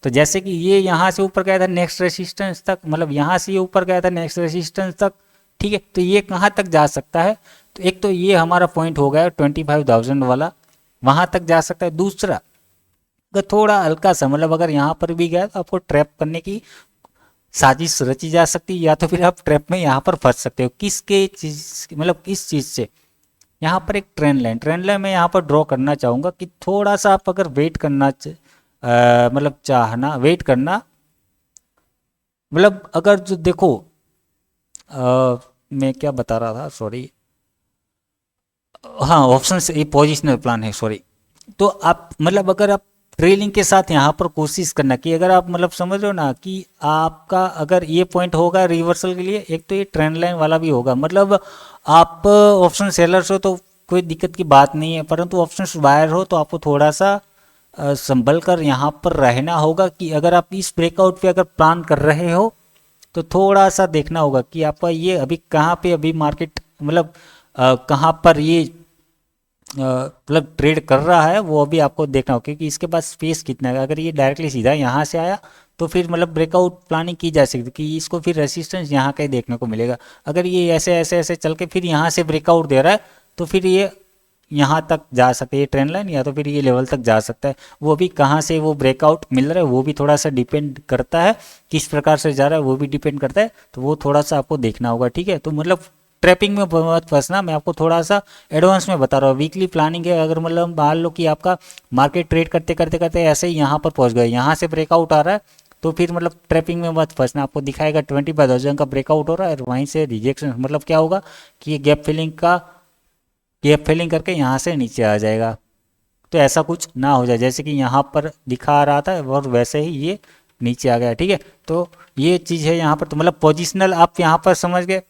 तो जैसे कि ये यहाँ से ऊपर गया था नेक्स्ट रेसिस्टेंस तक, मतलब यहाँ से ये ऊपर गया था नेक्स्ट रेसिस्टेंस तक, ठीक है। तो ये कहाँ तक जा सकता है, तो एक तो ये हमारा पॉइंट हो गया 25,000 वाला, वहाँ तक जा सकता है। दूसरा अगर थोड़ा हल्का सा मतलब अगर यहाँ पर भी गया तो आपको ट्रैप करने की साजिश रची जा सकती है, या तो फिर आप ट्रैप में यहाँ पर फंस सकते हो। किसके चीज मतलब किस चीज़ से, यहाँ पर एक ट्रेंड लाइन मैं यहाँ पर ड्रॉ करना चाहूँगा कि थोड़ा सा आप अगर वेट करना मतलब चाहना वेट करना, मतलब अगर जो देखो मैं क्या बता रहा था सॉरी, हाँ ऑप्शन से ये पोजिशनल प्लान है सॉरी। तो आप मतलब अगर आप ट्रेलिंग के साथ यहाँ पर कोशिश करना कि अगर आप मतलब समझ रहे हो ना कि आपका अगर ये पॉइंट होगा रिवर्सल के लिए, एक तो ये ट्रेंड लाइन वाला भी होगा, मतलब आप ऑप्शन सेलर्स हो तो कोई दिक्कत की बात नहीं है, परंतु ऑप्शन बायर हो तो आपको थोड़ा सा संभल कर यहाँ पर रहना होगा कि अगर आप इस ब्रेकआउट पे अगर प्लान कर रहे हो तो थोड़ा सा देखना होगा कि आपका ये अभी कहाँ पे अभी मार्केट मतलब कहाँ पर ये मतलब ट्रेड कर रहा है वो अभी आपको देखना होगा, क्योंकि इसके पास स्पेस कितना है। अगर ये डायरेक्टली सीधा यहाँ से आया तो फिर मतलब ब्रेकआउट प्लानिंग की जा सकती कि इसको फिर रेसिस्टेंस यहाँ का ही देखने को मिलेगा। अगर ये ऐसे ऐसे ऐसे चल के फिर यहाँ से ब्रेकआउट दे रहा है तो फिर ये यहाँ तक जा सकते हैं, ये ट्रेंड लाइन या तो फिर ये लेवल तक जा सकता है। वो भी कहाँ से वो ब्रेकआउट मिल रहा है वो भी थोड़ा सा डिपेंड करता है, किस प्रकार से जा रहा है वो भी डिपेंड करता है, तो वो थोड़ा सा आपको देखना होगा, ठीक है। तो मतलब ट्रैपिंग में मत फंसना, मैं आपको थोड़ा सा एडवांस में बता रहा हूँ। वीकली प्लानिंग है, अगर मतलब मान लो कि आपका मार्केट ट्रेड करते करते करते ऐसे ही यहाँ पर पहुँच गए, यहाँ से ब्रेकआउट आ रहा है, तो फिर मतलब ट्रैपिंग में मत फंसना। आपको दिखाएगा 25,000 का ब्रेकआउट हो रहा है और वहीं से रिजेक्शन, मतलब क्या होगा कि ये गैप फिलिंग करके यहाँ से नीचे आ जाएगा। तो ऐसा कुछ ना हो जाए, जैसे कि यहाँ पर दिखा रहा था और वैसे ही ये नीचे आ गया, ठीक है। तो ये चीज़ है यहाँ पर। तो मतलब पोजिशनल आप यहाँ पर समझ गए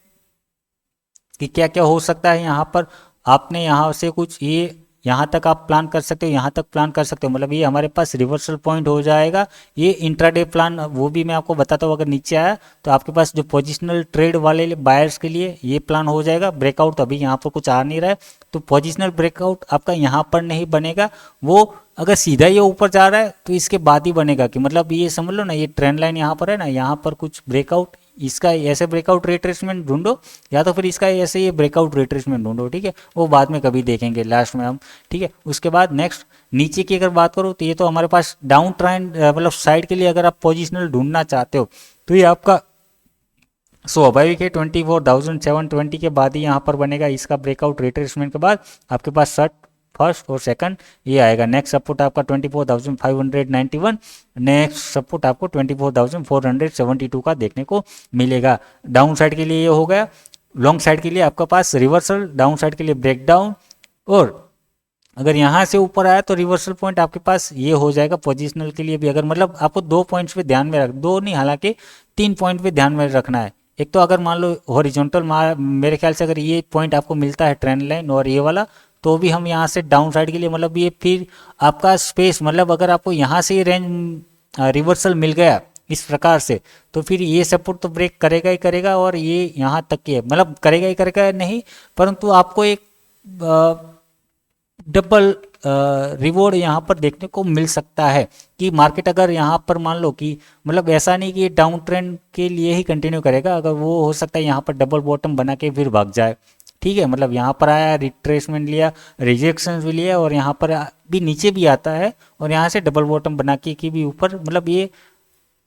कि क्या क्या हो सकता है यहाँ पर। आपने यहाँ से कुछ ये यहाँ तक आप प्लान कर सकते हो, यहाँ तक प्लान कर सकते हो, मतलब ये हमारे पास रिवर्सल पॉइंट हो जाएगा। ये इंट्राडे प्लान वो भी मैं आपको बताता हूँ, अगर नीचे आया तो आपके पास जो पोजिशनल ट्रेड वाले बायर्स के लिए ये प्लान हो जाएगा। ब्रेकआउट तो अभी यहाँ पर कुछ आ नहीं रहा है, तो पोजिशनल ब्रेकआउट आपका यहाँ पर नहीं बनेगा। वो अगर सीधा ये ऊपर जा रहा है तो इसके बाद ही बनेगा, कि मतलब ये समझ लो ना, ये ट्रेंड लाइन यहाँ पर है ना, यहाँ पर कुछ ब्रेकआउट, इसका ऐसे ब्रेकआउट रिट्रेसमेंट ढूंढो या तो फिर इसका ऐसे ये ब्रेकआउट रिट्रेसमेंट ढूंढो, ठीक है। वो बाद में कभी देखेंगे लास्ट में हम, ठीक है। उसके बाद नेक्स्ट नीचे की अगर बात करो तो ये तो हमारे पास डाउन ट्रेंड मतलब साइड के लिए अगर आप पोजिशनल ढूंढना चाहते हो तो ये आपका स्वाभाविक है 24,720 के बाद ही यहाँ पर बनेगा। इसका ब्रेकआउट रिट्रेसमेंट के बाद आपके पास शर्ट फर्स्ट और सेकंड ये आएगा। नेक्स्ट सपोर्ट आपका 24,591, नेक्स्ट सपोर्ट आपको 24,472 का देखने को मिलेगा। डाउन साइड के लिए ये हो गया। लॉन्ग साइड के लिए आपके पास रिवर्सल, डाउन साइड के लिए ब्रेकडाउन, और अगर यहाँ से ऊपर आया तो रिवर्सल पॉइंट आपके पास ये हो जाएगा। पोजिशनल के लिए भी अगर मतलब आपको 2 पॉइंट्स पे ध्यान में रख, 2 नहीं हालांकि 3 पॉइंट पे ध्यान में रखना है। एक तो अगर मान लो हॉरिजॉन्टल, मेरे ख्याल से अगर ये पॉइंट आपको मिलता है ट्रेंड लाइन और ये वाला, तो भी हम यहाँ से डाउन साइड के लिए मतलब ये फिर आपका स्पेस, मतलब अगर आपको यहाँ से ये रेंज रिवर्सल मिल गया इस प्रकार से, तो फिर ये सपोर्ट तो ब्रेक करेगा ही करेगा, और ये यहाँ तक की है, मतलब करेगा ही करेगा नहीं, परंतु आपको एक डबल रिवॉर्ड यहाँ पर देखने को मिल सकता है। कि मार्केट अगर यहाँ पर मान लो कि मतलब ऐसा नहीं कि ये डाउन ट्रेंड के लिए ही कंटिन्यू करेगा, अगर वो हो सकता है यहाँ पर डबल बॉटम बना के फिर भाग जाए, ठीक है। मतलब यहाँ पर आया, रिट्रेसमेंट लिया, रिजेक्शन भी लिया, और यहाँ पर भी नीचे भी आता है और यहाँ से डबल बॉटम बना के भी ऊपर मतलब ये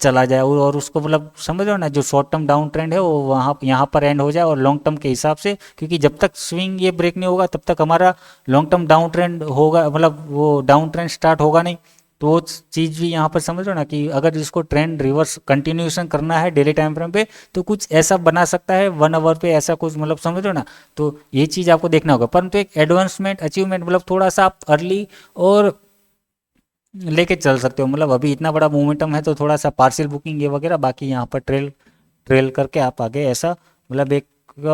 चला जाए, और उसको मतलब समझ लो ना, जो शॉर्ट टर्म डाउन ट्रेंड है वो वहाँ यहाँ पर एंड हो जाए, और लॉन्ग टर्म के हिसाब से, क्योंकि जब तक स्विंग ये ब्रेक नहीं होगा तब तक हमारा लॉन्ग टर्म डाउन ट्रेंड होगा, मतलब वो डाउन ट्रेंड स्टार्ट होगा नहीं। तो वो चीज़ भी यहाँ पर समझ लो ना, कि अगर इसको ट्रेंड रिवर्स कंटिन्यूएशन करना है डेली टाइम फ्रेम पे तो कुछ ऐसा बना सकता है 1 आवर पे, ऐसा कुछ मतलब समझ लो ना। तो ये चीज़ आपको देखना होगा, परंतु एक एडवांसमेंट अचीवमेंट मतलब थोड़ा सा आप अर्ली और लेके चल सकते हो। मतलब अभी इतना बड़ा मोमेंटम है तो थोड़ा सा पार्शियल बुकिंग ये वगैरह, बाकी यहाँ पर ट्रेल ट्रेल करके आप आगे ऐसा मतलब एक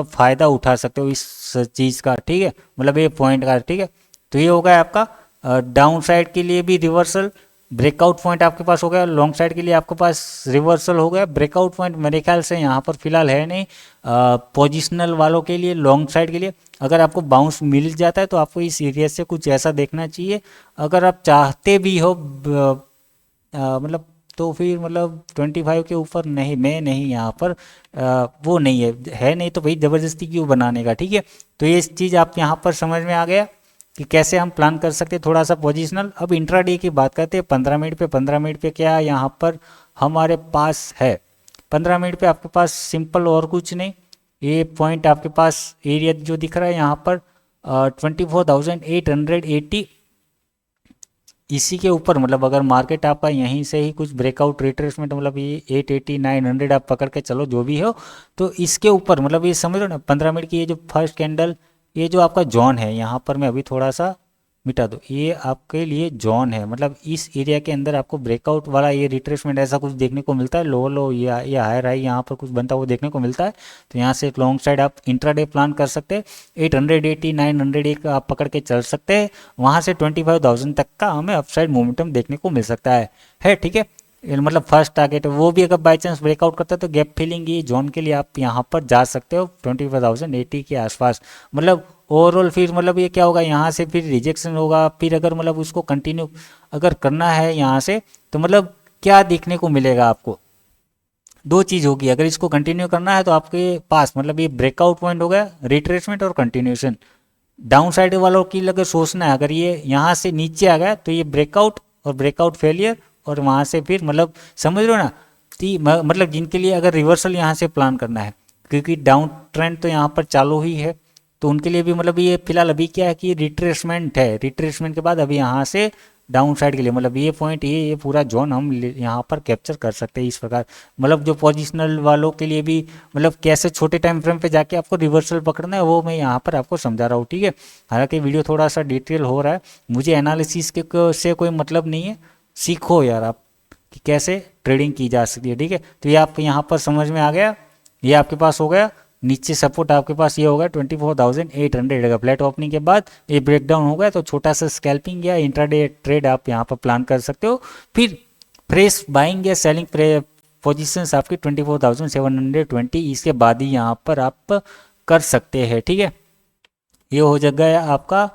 फ़ायदा उठा सकते हो इस चीज़ का, ठीक है। मतलब ये पॉइंट का, ठीक है। तो ये हो गया आपका डाउन साइड के लिए भी रिवर्सल, ब्रेकआउट पॉइंट आपके पास हो गया। लॉन्ग साइड के लिए आपके पास रिवर्सल हो गया। ब्रेकआउट पॉइंट मेरे ख्याल से यहाँ पर फिलहाल है नहीं। पोजिशनल वालों के लिए, लॉन्ग साइड के लिए अगर आपको बाउंस मिल जाता है तो आपको इस एरिया से कुछ ऐसा देखना चाहिए। अगर आप चाहते भी हो मतलब तो फिर मतलब 25 के ऊपर नहीं, मैं नहीं यहाँ पर वो नहीं है नहीं तो भाई ज़बरदस्ती क्यों बनाने का, ठीक है। तो ये चीज़ आप यहाँ पर समझ में आ गया कि कैसे हम प्लान कर सकते हैं थोड़ा सा पोजिशनल। अब इंट्राडे की बात करते हैं 15 मिनट पे। 15 मिनट पे क्या यहाँ पर हमारे पास है, 15 मिनट पे आपके पास सिंपल और कुछ नहीं, ये पॉइंट आपके पास एरिया जो दिख रहा है यहाँ पर 24,880, इसी के ऊपर मतलब अगर मार्केट आपका यहीं से ही कुछ ब्रेकआउट रिट्रेसमेंट मतलब ये 880 900 आप पकड़ के चलो जो भी हो, तो इसके ऊपर मतलब ये समझ लो ना 15 मिनट की ये जो फर्स्ट कैंडल, ये जो आपका जोन है यहाँ पर मैं अभी थोड़ा सा मिटा दो, ये आपके लिए जोन है। मतलब इस एरिया के अंदर आपको ब्रेकआउट वाला ये रिट्रेसमेंट ऐसा कुछ देखने को मिलता है, लो लो ये हायर हाई यहाँ पर कुछ बनता हुआ देखने को मिलता है। तो यहाँ से लॉन्ग साइड आप इंट्राडे प्लान कर सकते हैं। 880 900 एक आप पकड़ के चल सकते हैं, वहाँ से 25,000 तक का हमें अपसाइड मोमेंटम देखने को मिल सकता है, ठीक है। मतलब फर्स्ट टारगेट है वो भी, अगर बाई चांस ब्रेकआउट करता है तो गैप फिलिंग ये जोन के लिए आप यहाँ पर जा सकते हो 25,080 के आसपास। मतलब ओवरऑल फिर मतलब ये क्या होगा, यहाँ से फिर रिजेक्शन होगा, फिर अगर मतलब उसको कंटिन्यू अगर करना है यहाँ से तो मतलब क्या देखने को मिलेगा आपको, 2 चीज़ होगी। अगर इसको कंटिन्यू करना है तो आपके पास मतलब ये ब्रेकआउट पॉइंट हो गया, रिट्रेसमेंट और कंटिन्यूशन, डाउन साइड वालों की लगे सोचना है, अगर ये यहाँ से नीचे आ गया तो ये ब्रेकआउट और ब्रेकआउट फेलियर, और वहाँ से फिर मतलब समझ लो ना, मतलब जिनके लिए अगर रिवर्सल यहाँ से प्लान करना है, क्योंकि डाउन ट्रेंड तो यहाँ पर चालू ही है, तो उनके लिए भी मतलब ये फिलहाल अभी क्या है कि रिट्रेसमेंट है, रिट्रेसमेंट के बाद अभी यहाँ से डाउन साइड के लिए मतलब ये पॉइंट, ये पूरा जोन हम यहाँ पर कैप्चर कर सकते हैं इस प्रकार। मतलब जो पोजिशनल वालों के लिए भी मतलब कैसे छोटे टाइम फ्रेम पे जाके आपको रिवर्सल पकड़ना है वो मैं यहाँ पर आपको समझा रहा हूँ, ठीक है। हालांकि वीडियो थोड़ा सा डिटेल हो रहा है, मुझे एनालिसिस के से कोई मतलब नहीं है, सीखो यार आप कि कैसे ट्रेडिंग की जा सकती है, ठीक है। तो ये आप यहाँ पर समझ में आ गया, ये आपके पास हो गया। नीचे सपोर्ट आपके पास ये होगा 24,800 का, फ्लैट ओपनिंग के बाद ये ब्रेकडाउन हो गया तो छोटा सा स्कैल्पिंग या इंट्राडे ट्रेड आप यहाँ पर प्लान कर सकते हो। फिर फ्रेश बाइंग या सेलिंग पोजीशंस आपकी 24,720, इसके बाद ही यहाँ पर आप कर सकते हैं, ठीक है। ये हो जाएगा आपका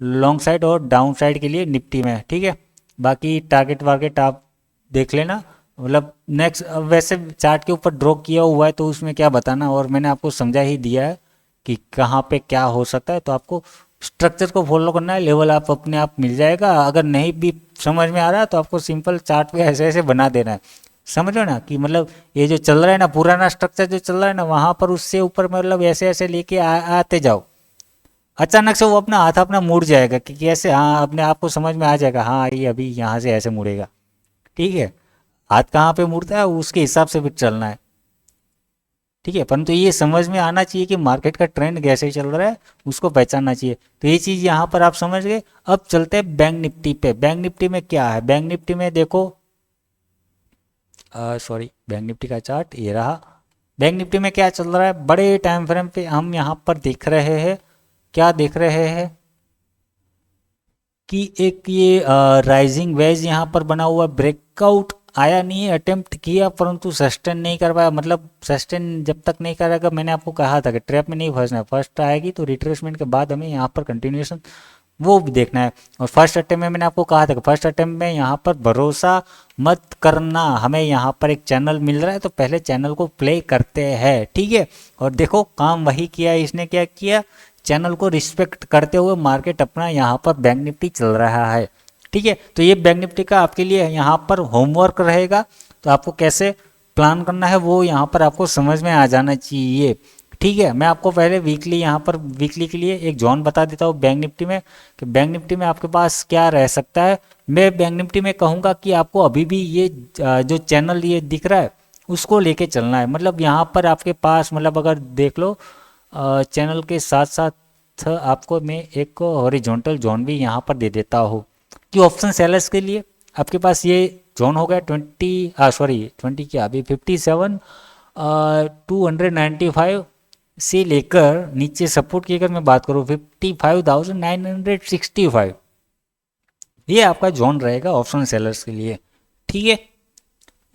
लॉन्ग साइड और डाउन साइड के लिए निफ्टी में, ठीक है। बाकी टारगेट वारगेट आप देख लेना, मतलब नेक्स्ट वैसे चार्ट के ऊपर ड्रॉ किया हुआ है तो उसमें क्या बताना, और मैंने आपको समझा ही दिया है कि कहाँ पे क्या हो सकता है, तो आपको स्ट्रक्चर को फॉलो करना है, लेवल आप अपने आप मिल जाएगा। अगर नहीं भी समझ में आ रहा है तो आपको सिंपल चार्ट पे ऐसे ऐसे बना देना है, समझ लो ना कि मतलब ये जो चल रहा है ना पुराना स्ट्रक्चर जो चल रहा है ना वहाँ पर उससे ऊपर मतलब ऐसे ऐसे लेके आते जाओ, अचानक से वो अपना हाथ अपना मुड़ जाएगा कि कैसे, हाँ अपने आप को समझ में आ जाएगा, हाँ ये अभी यहाँ से ऐसे मुड़ेगा, ठीक है। हाथ कहाँ पे मुड़ता है उसके हिसाब से फिर चलना है, ठीक है। परंतु ये समझ में आना चाहिए कि मार्केट का ट्रेंड कैसे चल रहा है, उसको पहचानना चाहिए। तो ये चीज़ यहाँ पर आप समझ गए। अब चलते हैं बैंक निफ्टी पे। बैंक निफ्टी में क्या है, बैंक निफ्टी में देखो, सॉरी बैंक निफ्टी का चार्ट ये रहा। बैंक निफ्टी में क्या चल रहा है, बड़े टाइम फ्रेम पे हम यहाँ पर देख रहे हैं, क्या देख रहे हैं कि एक ये राइजिंग वेज यहाँ पर बना हुआ, ब्रेकआउट आया नहीं है, अटेम्प्ट किया परंतु सस्टेन नहीं कर पाया। मतलब सस्टेन जब तक नहीं करेगा, मैंने आपको कहा था कि ट्रैप में नहीं फंसना है, फर्स्ट आएगी तो रिट्रेसमेंट के बाद हमें यहाँ पर कंटिन्यूएशन वो भी देखना है। और फर्स्ट अटेम्प्ट में मैंने आपको कहा था कि फर्स्ट अटेम्प्ट में यहाँ पर भरोसा मत करना, हमें यहाँ पर एक चैनल मिल रहा है तो पहले चैनल को प्ले करते हैं, ठीक है। और देखो काम वही किया इसने, क्या किया, चैनल को रिस्पेक्ट करते हुए मार्केट अपना यहाँ पर बैंक निफ्टी चल रहा है, ठीक है। तो ये बैंक निफ्टी का आपके लिए यहाँ पर होमवर्क रहेगा, तो आपको कैसे प्लान करना है वो यहाँ पर आपको समझ में आ जाना चाहिए, ठीक है। मैं आपको पहले वीकली यहाँ पर वीकली के लिए एक जोन बता देता हूँ बैंक निफ्टी में, कि बैंक निफ्टी में आपके पास क्या रह सकता है। मैं बैंक निफ्टी में कहूँगा कि आपको अभी भी ये जो चैनल ये दिख रहा है उसको लेके चलना है। मतलब यहाँ पर आपके पास मतलब अगर देख लो चैनल के साथ साथ आपको मैं एक हॉरिजॉन्टल जोन भी यहाँ पर दे देता हूँ कि ऑप्शन सेलर्स के लिए आपके पास ये जोन हो गया 20 क्या अभी 57 295 से लेकर नीचे सपोर्ट की अगर मैं बात करूँ 55,965, ये आपका जोन रहेगा ऑप्शन सेलर्स के लिए, ठीक है।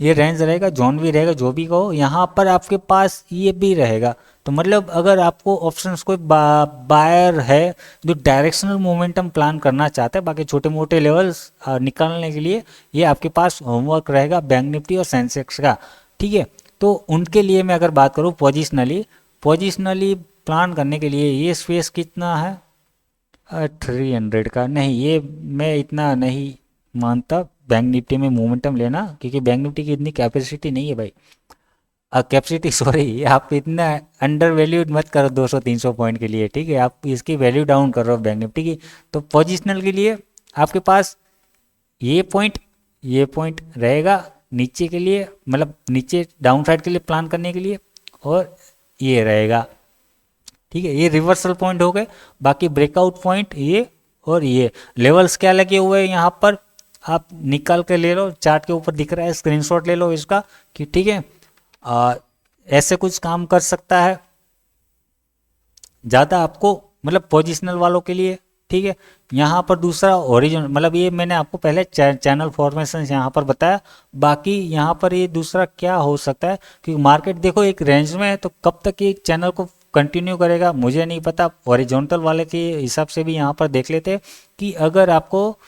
ये रेंज रहेगा, जोन भी रहेगा, जो भी कहो। यहाँ पर आपके पास ये भी रहेगा, तो मतलब अगर आपको ऑप्शंस कोई बायर है जो डायरेक्शनल मोमेंटम प्लान करना चाहता है, बाकी छोटे मोटे लेवल्स निकालने के लिए ये आपके पास होमवर्क रहेगा बैंक निफ्टी और सेंसेक्स का, ठीक है। तो उनके लिए मैं अगर बात करूँ पोजिशनली प्लान करने के लिए ये स्पेस कितना है 300 का, नहीं ये मैं इतना नहीं मानता बैंक निफ्टी में मोमेंटम लेना, क्योंकि बैंक निफ्टी की इतनी कैपेसिटी नहीं है भाई, कैपेसिटी सॉरी, आप इतना अंडर वैल्यूड मत करो 200-300 पॉइंट के लिए, ठीक है। आप इसकी वैल्यू डाउन कर रहे हो बैंक निफ्टी की। तो पोजिशनल के लिए आपके पास ये पॉइंट रहेगा नीचे के लिए, मतलब नीचे डाउन साइड के लिए प्लान करने के लिए, और ये रहेगा, ठीक है। ये रिवर्सल पॉइंट हो गए। बाकी ब्रेकआउट पॉइंट ये और ये लेवल्स क्या लगे हुए हैं यहाँ पर आप निकाल के ले लो, चार्ट के ऊपर दिख रहा है, स्क्रीनशॉट ले लो इसका कि ठीक है ऐसे कुछ काम कर सकता है ज़्यादा आपको, मतलब पोजिशनल वालों के लिए, ठीक है। यहाँ पर दूसरा ओरिजिन, मतलब ये मैंने आपको पहले चैनल फॉर्मेशन यहाँ पर बताया। बाकी यहाँ पर ये दूसरा क्या हो सकता है, क्योंकि मार्केट देखो एक रेंज में है, तो कब तक ये चैनल को कंटिन्यू करेगा मुझे नहीं पता। हॉरिजॉन्टल वाले के हिसाब से भी यहाँ पर देख लेते कि अगर आपको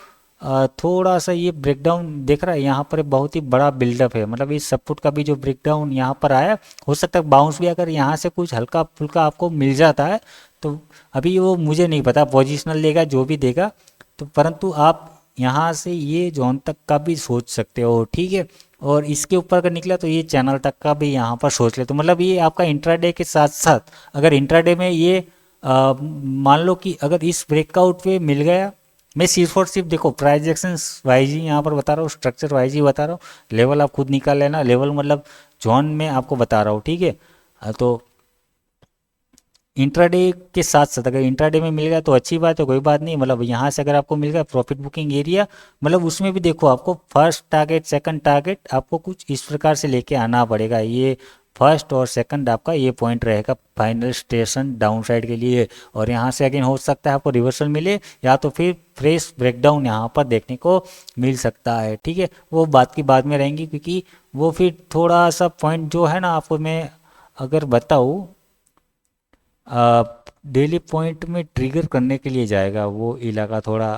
थोड़ा सा ये ब्रेकडाउन देख रहा है यहाँ पर बहुत ही बड़ा बिल्डअप है, मतलब इस सपोर्ट का भी जो ब्रेकडाउन यहाँ पर आया, हो सकता है बाउंस भी अगर यहाँ से कुछ हल्का फुल्का आपको मिल जाता है तो अभी वो मुझे नहीं पता पोजिशनल देगा जो भी देगा, तो परंतु आप यहाँ से ये जोन तक का भी सोच सकते हो, ठीक है। और इसके ऊपर अगर निकला तो ये चैनल तक का भी यहाँ पर सोच ले, तो मतलब ये आपका इंट्राडे के साथ साथ अगर इंट्राडे में ये मान लो कि अगर इस ब्रेकआउट पे मिल गया, मैं सिर्फ और सिर्फ देखो प्राइस एक्शन वाइज ही यहाँ पर बता रहा हूँ, स्ट्रक्चर वाइज ही बता रहा हूँ, लेवल आप खुद निकाल लेना, लेवल मतलब जोन में आपको बता रहा हूँ, ठीक है। तो इंट्राडे के साथ साथ अगर इंट्राडे में मिल गया तो अच्छी बात है, कोई बात नहीं, मतलब यहाँ से अगर आपको मिल गया प्रॉफिट बुकिंग एरिया, मतलब उसमें भी देखो आपको फर्स्ट टारगेट सेकंड टारगेट आपको कुछ इस प्रकार से लेके आना पड़ेगा, ये फर्स्ट और सेकंड आपका ये पॉइंट रहेगा फाइनल स्टेशन डाउन साइड के लिए, और यहाँ से अगेन हो सकता है आपको रिवर्सल मिले या तो फिर फ्रेश ब्रेकडाउन यहाँ पर देखने को मिल सकता है, ठीक है। वो बात की बाद में रहेंगी, क्योंकि वो फिर थोड़ा सा पॉइंट जो है ना आपको मैं अगर बताऊँ डेली पॉइंट में ट्रिगर करने के लिए जाएगा वो इलाका, थोड़ा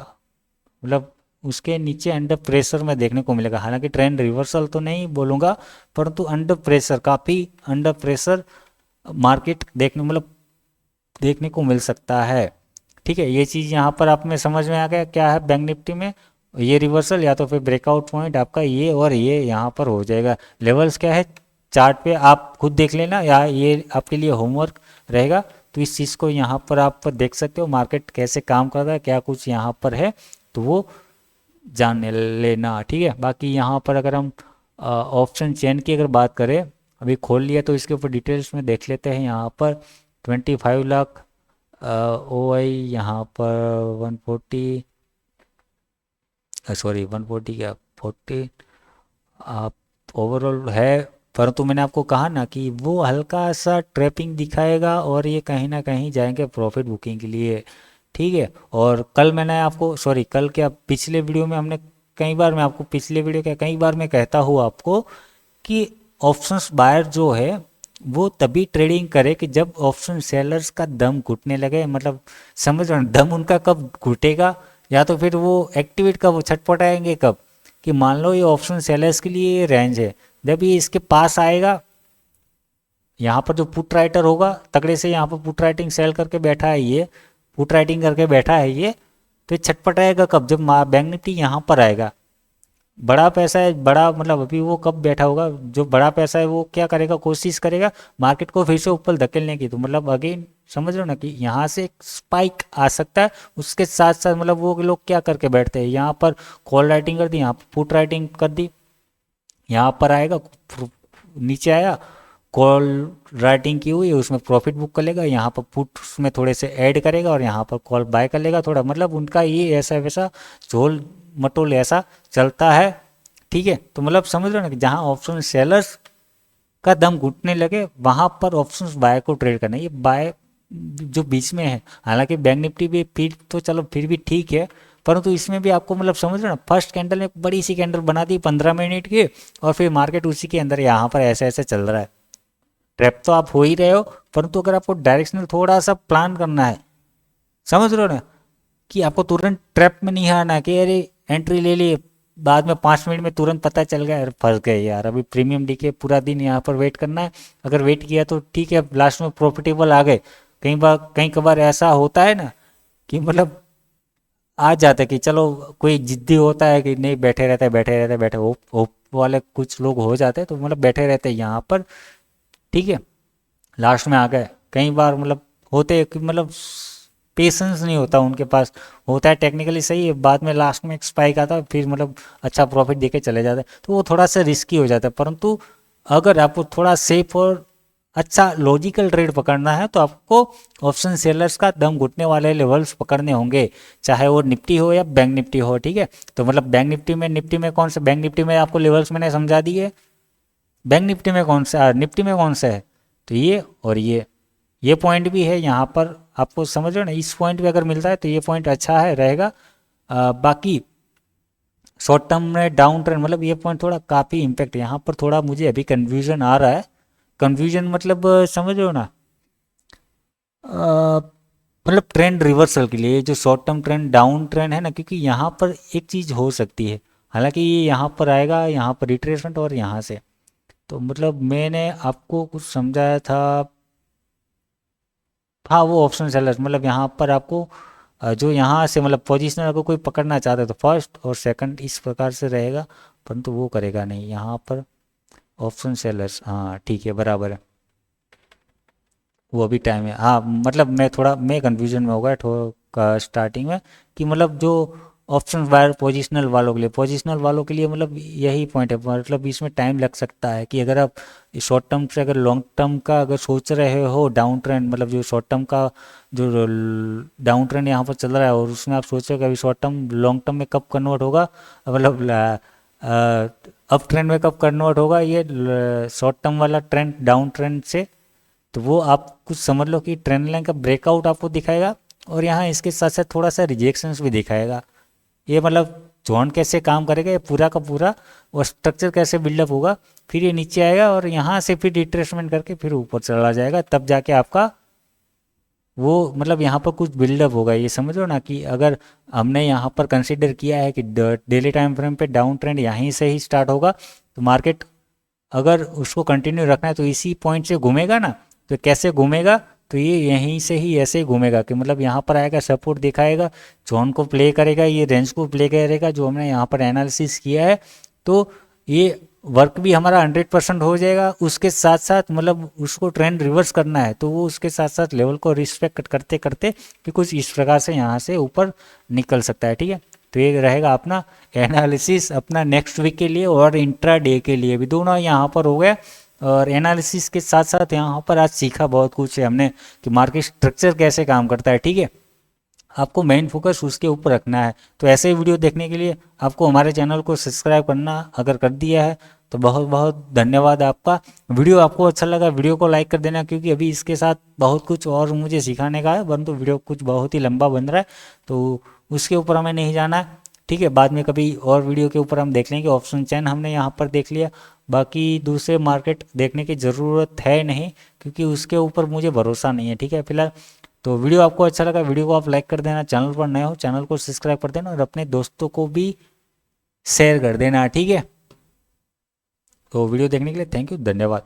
मतलब उसके नीचे अंडर प्रेशर में देखने को मिलेगा, हालांकि ट्रेंड रिवर्सल तो नहीं बोलूँगा, परंतु अंडर प्रेशर काफ़ी अंडर प्रेशर मार्केट देखने मतलब देखने को मिल सकता है, ठीक है। ये चीज़ यहाँ पर आप में समझ में आ गया क्या है बैंक निफ्टी में, ये रिवर्सल या तो फिर ब्रेकआउट पॉइंट आपका ये और ये यहाँ पर हो जाएगा, लेवल्स क्या है चार्ट पे आप खुद देख लेना, या ये आपके लिए होमवर्क रहेगा, तो इस चीज़ को यहाँ पर आप देख सकते हो मार्केट कैसे काम कर रहा है, क्या कुछ यहाँ पर है तो वो जान लेना, ठीक है। बाकी यहाँ पर अगर हम ऑप्शन चेन की अगर बात करें, अभी खोल लिया तो इसके ऊपर डिटेल्स में देख लेते हैं। यहाँ पर 25 लाख ओ आई, यहाँ पर 140 सॉरी 140 क्या 40 आप ओवरऑल है, परंतु मैंने आपको कहा ना कि वो हल्का सा ट्रैपिंग दिखाएगा और ये कहीं ना कहीं जाएंगे प्रॉफिट बुकिंग के लिए, ठीक है। और कल मैंने आपको सॉरी कल क्या पिछले वीडियो में हमने कई बार मैं आपको पिछले वीडियो क्या कई बार मैं कहता हूँ आपको कि ऑप्शंस बायर जो है वो तभी ट्रेडिंग करे कि जब ऑप्शन सेलर्स का दम घुटने लगे, मतलब समझ रहे हो दम उनका कब घुटेगा, या तो फिर वो एक्टिवेट कब छटपटाएंगे कब, कि मान लो ये ऑप्शन सेलर्स के लिए ये रेंज है, जब ये इसके पास आएगा यहाँ पर जो पुट राइटर होगा तगड़े से यहाँ पर पुट राइटिंग सेल करके बैठा है, ये पुट राइटिंग करके बैठा है ये, तो ये छटपटाएगा कब, जब बैंक निफ्टी यहाँ पर आएगा। बड़ा पैसा है बड़ा मतलब अभी वो कब बैठा होगा, जो बड़ा पैसा है वो क्या करेगा कोशिश करेगा मार्केट को फिर से ऊपर धकेलने की, तो मतलब अगेन समझ रहे हो ना कि यहाँ से एक स्पाइक आ सकता है, उसके साथ साथ मतलब वो लोग क्या करके बैठते हैं यहाँ पर कॉल राइटिंग कर दी, यहाँ पर पुट राइटिंग कर दी, यहाँ पर आएगा नीचे आया कॉल राइटिंग की हुई उसमें प्रॉफिट बुक कर लेगा, यहाँ पर पुट उसमें थोड़े से ऐड करेगा और यहाँ पर कॉल बाय कर लेगा थोड़ा, मतलब उनका ये ऐसा वैसा झोल मटोल ऐसा चलता है, ठीक है। तो मतलब समझ रहे हो ना कि जहाँ ऑप्शन सेलर्स का दम घुटने लगे वहाँ पर ऑप्शन बाय को ट्रेड करना, ये बाय जो बीच में है, हालांकि बैंक निफ्टी भी फिर तो चलो फिर भी ठीक है, परंतु इसमें भी आपको मतलब समझ रहे हो ना फर्स्ट कैंडल में बड़ी सी कैंडल बना दी 15 मिनट की, और फिर मार्केट उसी के अंदर यहाँ पर ऐसे ऐसे चल रहा है, ट्रैप तो आप हो ही रहे हो, परंतु अगर आपको डायरेक्शनल थोड़ा सा प्लान करना है, समझ रहे हो ना कि आपको तुरंत ट्रैप में नहीं आना कि अरे एंट्री ले ली बाद में 5 मिनट में तुरंत पता चल गया, अरे फंस गए यार, अभी प्रीमियम डी के पूरा दिन यहाँ पर वेट करना है, अगर वेट किया तो ठीक है लास्ट में प्रॉफिटेबल आ गए, कई कबार ऐसा होता है ना कि मतलब आ जाता है कि चलो कोई जिद्दी होता है कि नहीं बैठे रहते बैठे रहते बैठे होप वाले कुछ लोग हो जाते हैं, तो मतलब बैठे रहते हैं यहाँ पर, ठीक है लास्ट में आ गए, कई बार मतलब होते हैं कि मतलब पेशेंस नहीं होता उनके पास, होता है टेक्निकली सही है बाद में लास्ट में एक स्पाइक आता है फिर मतलब अच्छा प्रॉफिट देके चले जाते हैं, तो वो थोड़ा सा रिस्की हो जाता है, परंतु अगर आपको थोड़ा सेफ और अच्छा लॉजिकल ट्रेड पकड़ना है तो आपको ऑप्शन सेलर्स का दम घुटने वाले लेवल्स पकड़ने होंगे, चाहे वो निफ्टी हो या बैंक निफ्टी हो, ठीक है। तो मतलब बैंक निफ्टी में कौन सा, बैंक निफ्टी में आपको लेवल्स मैंने समझा दिए, बैंक निफ्टी में कौन सा निफ्टी में कौन सा है, तो ये और ये पॉइंट भी है यहाँ पर आपको समझ रहे हो ना, इस पॉइंट पे अगर मिलता है तो ये पॉइंट अच्छा है रहेगा, बाकी शॉर्ट टर्म में डाउन ट्रेंड मतलब ये पॉइंट थोड़ा काफ़ी इम्पैक्ट, यहाँ पर थोड़ा मुझे अभी कन्फ्यूजन आ रहा है, कन्फ्यूजन मतलब समझ रहे हो ना मतलब ट्रेंड रिवर्सल के लिए जो short term trend down trend है ना, क्योंकि यहाँ पर एक चीज़ हो सकती है, हालांकि ये यहाँ पर आएगा, यहाँ पर रिट्रेसमेंट और यहाँ से, तो मतलब मैंने आपको कुछ समझाया था। हाँ वो ऑप्शन सेलर मतलब यहाँ पर आपको जो यहाँ से मतलब पोजीशनर अगर कोई पकड़ना चाहता है तो फर्स्ट और सेकंड इस प्रकार से रहेगा, परंतु वो करेगा नहीं यहाँ पर। ऑप्शन सेलर्स, हाँ ठीक है बराबर है, वो अभी टाइम है। हाँ मतलब मैं कंफ्यूजन में हो गया थोड़ा स्टार्टिंग में, कि मतलब जो ऑप्शन वायर पोजिशनल वालों के लिए मतलब यही पॉइंट है, मतलब इसमें टाइम लग सकता है कि अगर आप शॉर्ट टर्म से अगर लॉन्ग टर्म का अगर सोच रहे हो डाउन ट्रेंड, मतलब जो शॉर्ट टर्म का जो डाउन ट्रेंड यहाँ पर चल रहा है और उसमें आप सोच रहे हो कि अभी शॉर्ट टर्म लॉन्ग टर्म में कब कन्वर्ट होगा, मतलब अप ट्रेंड में कब कन्वर्ट होगा ये शॉर्ट टर्म वाला ट्रेंड डाउन ट्रेंड से, तो वो आप कुछ समझ लो कि ट्रेंड लाइन का ब्रेकआउट आपको दिखाएगा, और यहाँ इसके साथ साथ थोड़ा सा रिजेक्शंस भी दिखाएगा। ये मतलब जोन कैसे काम करेगा ये पूरा का पूरा, और स्ट्रक्चर कैसे बिल्डअप होगा, फिर ये नीचे आएगा और यहाँ से फिर रिट्रेसमेंट करके फिर ऊपर चला जाएगा, तब जाके आपका वो मतलब यहाँ पर कुछ बिल्डअप होगा। ये समझ लो ना कि अगर हमने यहाँ पर कंसिडर किया है कि डेली टाइम फ्रेम पे डाउन ट्रेंड यहीं से ही स्टार्ट होगा, तो मार्केट अगर उसको कंटिन्यू रखना है तो इसी पॉइंट से घूमेगा ना, तो कैसे घूमेगा, तो ये यहीं से ही ऐसे ही घूमेगा कि मतलब यहाँ पर आएगा, सपोर्ट दिखाएगा, जोन को प्ले करेगा, ये रेंज को प्ले करेगा जो हमने यहाँ पर एनालिसिस किया है, तो ये वर्क भी हमारा 100% हो जाएगा। उसके साथ साथ मतलब उसको ट्रेंड रिवर्स करना है तो वो उसके साथ साथ लेवल को रिस्पेक्ट करते करते कि कुछ इस प्रकार से यहाँ से ऊपर निकल सकता है, ठीक है। तो ये रहेगा अपना एनालिसिस अपना नेक्स्ट वीक के लिए और इंट्रा डे के लिए भी, दोनों यहाँ पर हो गया। और एनालिसिस के साथ साथ यहाँ पर आज सीखा बहुत कुछ है हमने कि मार्केट स्ट्रक्चर कैसे काम करता है, ठीक है। आपको मेन फोकस उसके ऊपर रखना है। तो ऐसे ही वीडियो देखने के लिए आपको हमारे चैनल को सब्सक्राइब करना अगर कर दिया है तो बहुत बहुत धन्यवाद आपका। वीडियो आपको अच्छा लगा वीडियो को लाइक कर देना, क्योंकि अभी इसके साथ बहुत कुछ और मुझे सिखाने का है, परंतु वीडियो कुछ बहुत ही लंबा बन रहा है तो उसके ऊपर हमें नहीं जाना है, ठीक है। बाद में कभी और वीडियो के ऊपर हम देख लेंगे। ऑप्शन चेन हमने यहाँ पर देख लिया, बाकी दूसरे मार्केट देखने की ज़रूरत है नहीं, क्योंकि उसके ऊपर मुझे भरोसा नहीं है, ठीक है फिलहाल। तो वीडियो आपको अच्छा लगा वीडियो को आप लाइक कर देना, चैनल पर नए हो चैनल को सब्सक्राइब कर देना और अपने दोस्तों को भी शेयर कर देना, ठीक है। तो वीडियो देखने के लिए थैंक यू, धन्यवाद।